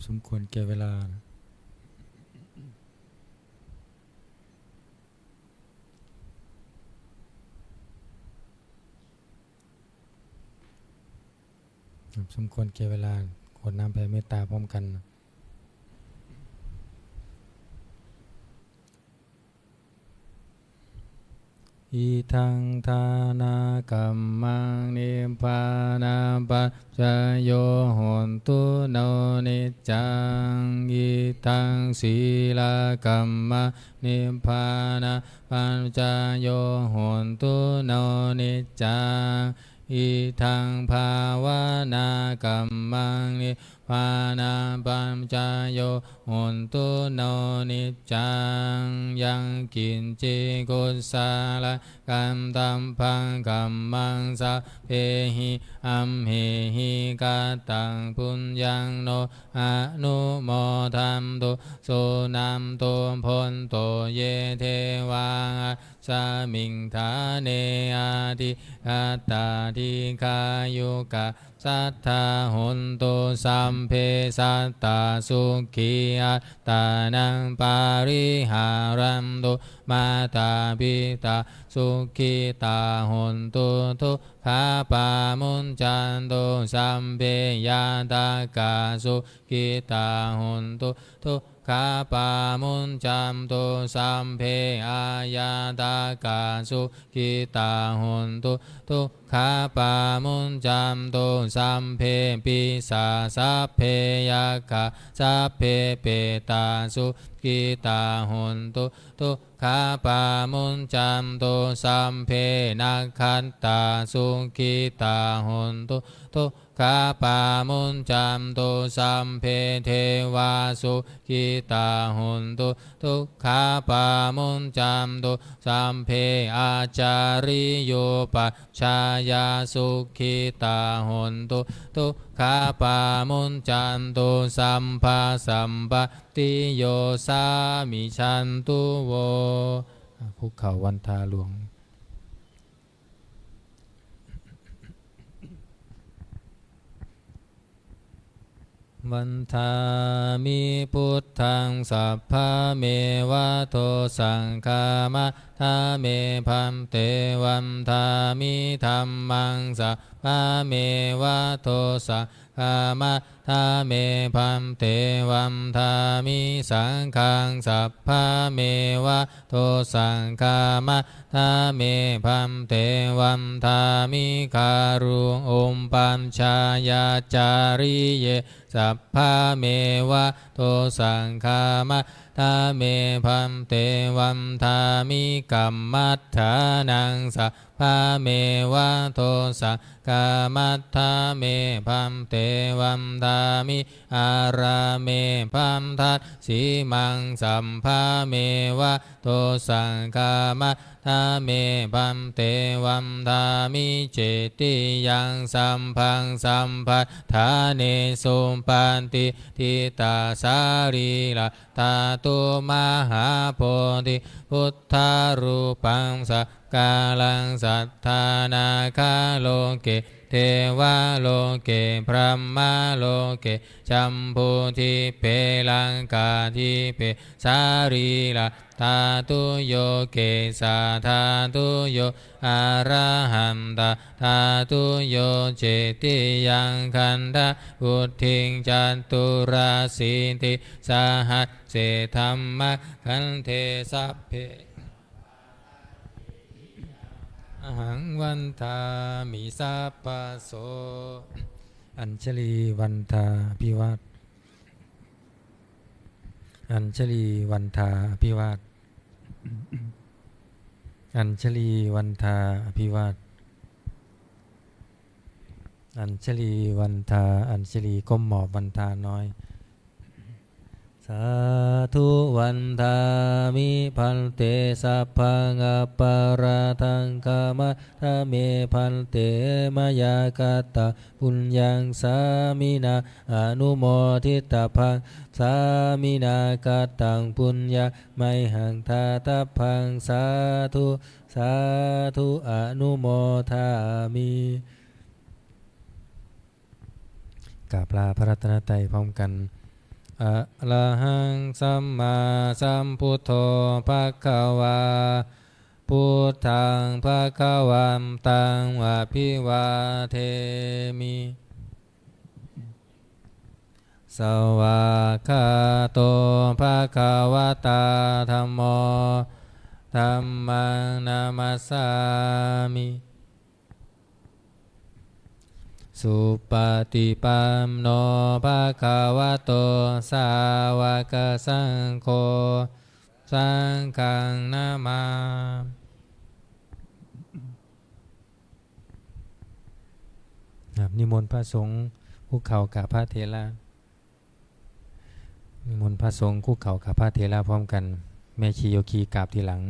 สมควรแก่เวลาสมควรแก่เวลาขอน้ำแผ่เมตตาพร้อมกันอิทังทานากัมมังนิพพานาปัจจโยโหนตุโนนิจจังอิทังศีลกัมมังนิพพานาปัจจโยโหนตุโนนิจจังอิทังภาวนากัมมังนิพพานาปัจจโยโหนตุโนนิจจังยังกินจิกุศลกัมตัมพังกัมมังสัพเพหิอัมเหหิกาตังปุญญังโนอนุโมทันตุสุนัมตุพนโตเยเทวาสามิงทาเนอาทิอัตตาทิกายุกะสัทธาหุนตุสัมเพสัตตาสุขีอัตตานังปาริหารันตุมาตาปิตาสุขีตาหุนตุทุกขาปามุนจันตุสัมเพยาตากาสุขีตาหุนตุทุกขาปามุนจันตุสัมเพอายาตากาสุขีตาหุนตุทุกขาปามุนจันตุสัมเพปิสาสัพเพยากะสัพเพเปตาสุขีตาหุนตุทุกขาปามุนจันตุสัมเพนักขันตาสุขีตาหุนตุทุกขาปามุนจันตุสัมเพเทวาสุขีตาหุนตุทุกขาปามุนจันตุสัมเพอาจาริโยปัชชายาสุขีตาหุนตุทุกขาปามุนจันตุสัมภาสัมปติโยสามิชันตุโวคุกเข่าวันทาหลวงวันทามิพุทธังสัพพะเมวะโตสังฆามะทาเมพัมเตวันทามิธัมมังสัพพะเมวะโตสังฆามะทาเมพัมเตวันทามิสังฆังสัพพะเมวะโตสังฆามะทาเมพัมเตวันทามิคารุงอมปัญชายาจาริเยสัพพะเมวะโตสังฆามะทาเมพัมเตวันทามิกัมมัฏฐานังสัพพะเมวะโตสังฆามัฏฐาเมพัมเตวันทามิอาราเมพัมทัสสีมังสัมภะเมวะโตสังฆามัฏฐาเมพัมเตวันทามิเจติยังสัมพังสัมภัฏฐาเนสุปันติทิตาสารีละตาตุมหาโพธิพุทธารูปังสักกาลังสัทธานาคาโลเกเทวาโลเกพรหมโลเกจัมพูทิเปลังกาทิเปสารีละตาตุโยเกสาธาตุโยอะระหันตธาตุโยเจติยังคันธพุทธิงจัตุราสีติสหัสเสธัมมะคันเทสัพเพอหังวันทามิสัพพโสอัญชลีวันทาภิวาทอัญชลีวันทาภิวาทอัญชลีวันทาภิวาทอัญชลีวันทาอัญชลีก้มหมอบวันทาน้อยสาธุวันทามิพันเตสัพพังอปาราทังกามะทะเมพันเตมยากาตาปุญญังสามินาอนุโมทิตาพังสามินากาตังปุญญาไมหังทาตาพังสาธุสาธุอนุโมทามิกราบลาพระรัตนตรัยพร้อมกัน อะระหังสัมมาสัมพุทโธภควาพุทธังภควันตังอภิวาเทมิสวากขาโตภควตาธัมโมธัมมังนามัสสามิสุปฏิปันโนภะคะวะโตสาวกสังโฆสังฆังนามานิมนต์พระสงฆ์คุกเข่ากับพระเถระนิมนต์พระสงฆ์คุกเข่ากับพระเถระพร้อมกันแม่ชีโยคีกราบทีหลัง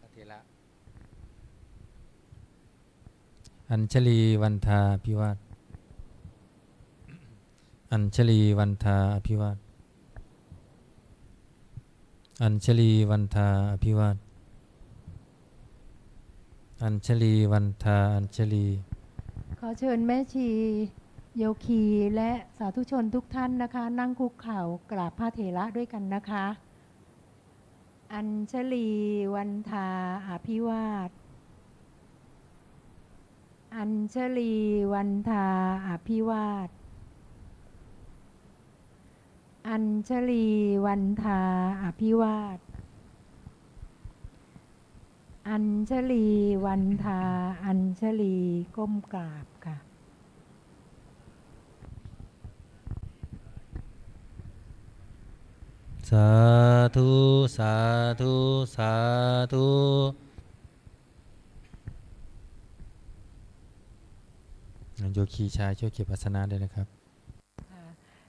พระเถระอัญชลีวันทาภิวาทอัญชลีวันทาอภิวาทอัญชลีวันทาอภิวาทอัญชลีวันทาอัญชลีขอเชิญแม่ชีโยคีและสาธุชนทุกท่านนะคะ นั่งคุกเข่ากราบพระเถระด้วยกันนะคะ อัญชลีวันทาอภิวาทอัญชลีวันทาอภิวาทอัญชลีวันทาอภิวาทอัญชลีวันทาอัญชลีก้มกราบค่ะสาธุสาธุสาธุโยคีชายช่วยเก็บอาสนะด้วยนะครับ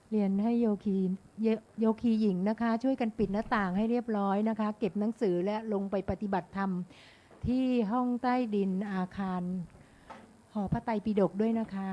เรียนให้โยคีหญิงนะคะช่วยกันปิดหน้าต่างให้เรียบร้อยนะคะเก็บหนังสือและลงไปปฏิบัติธรรมที่ห้องใต้ดินอาคารหอพระไตรปิฎกด้วยนะคะ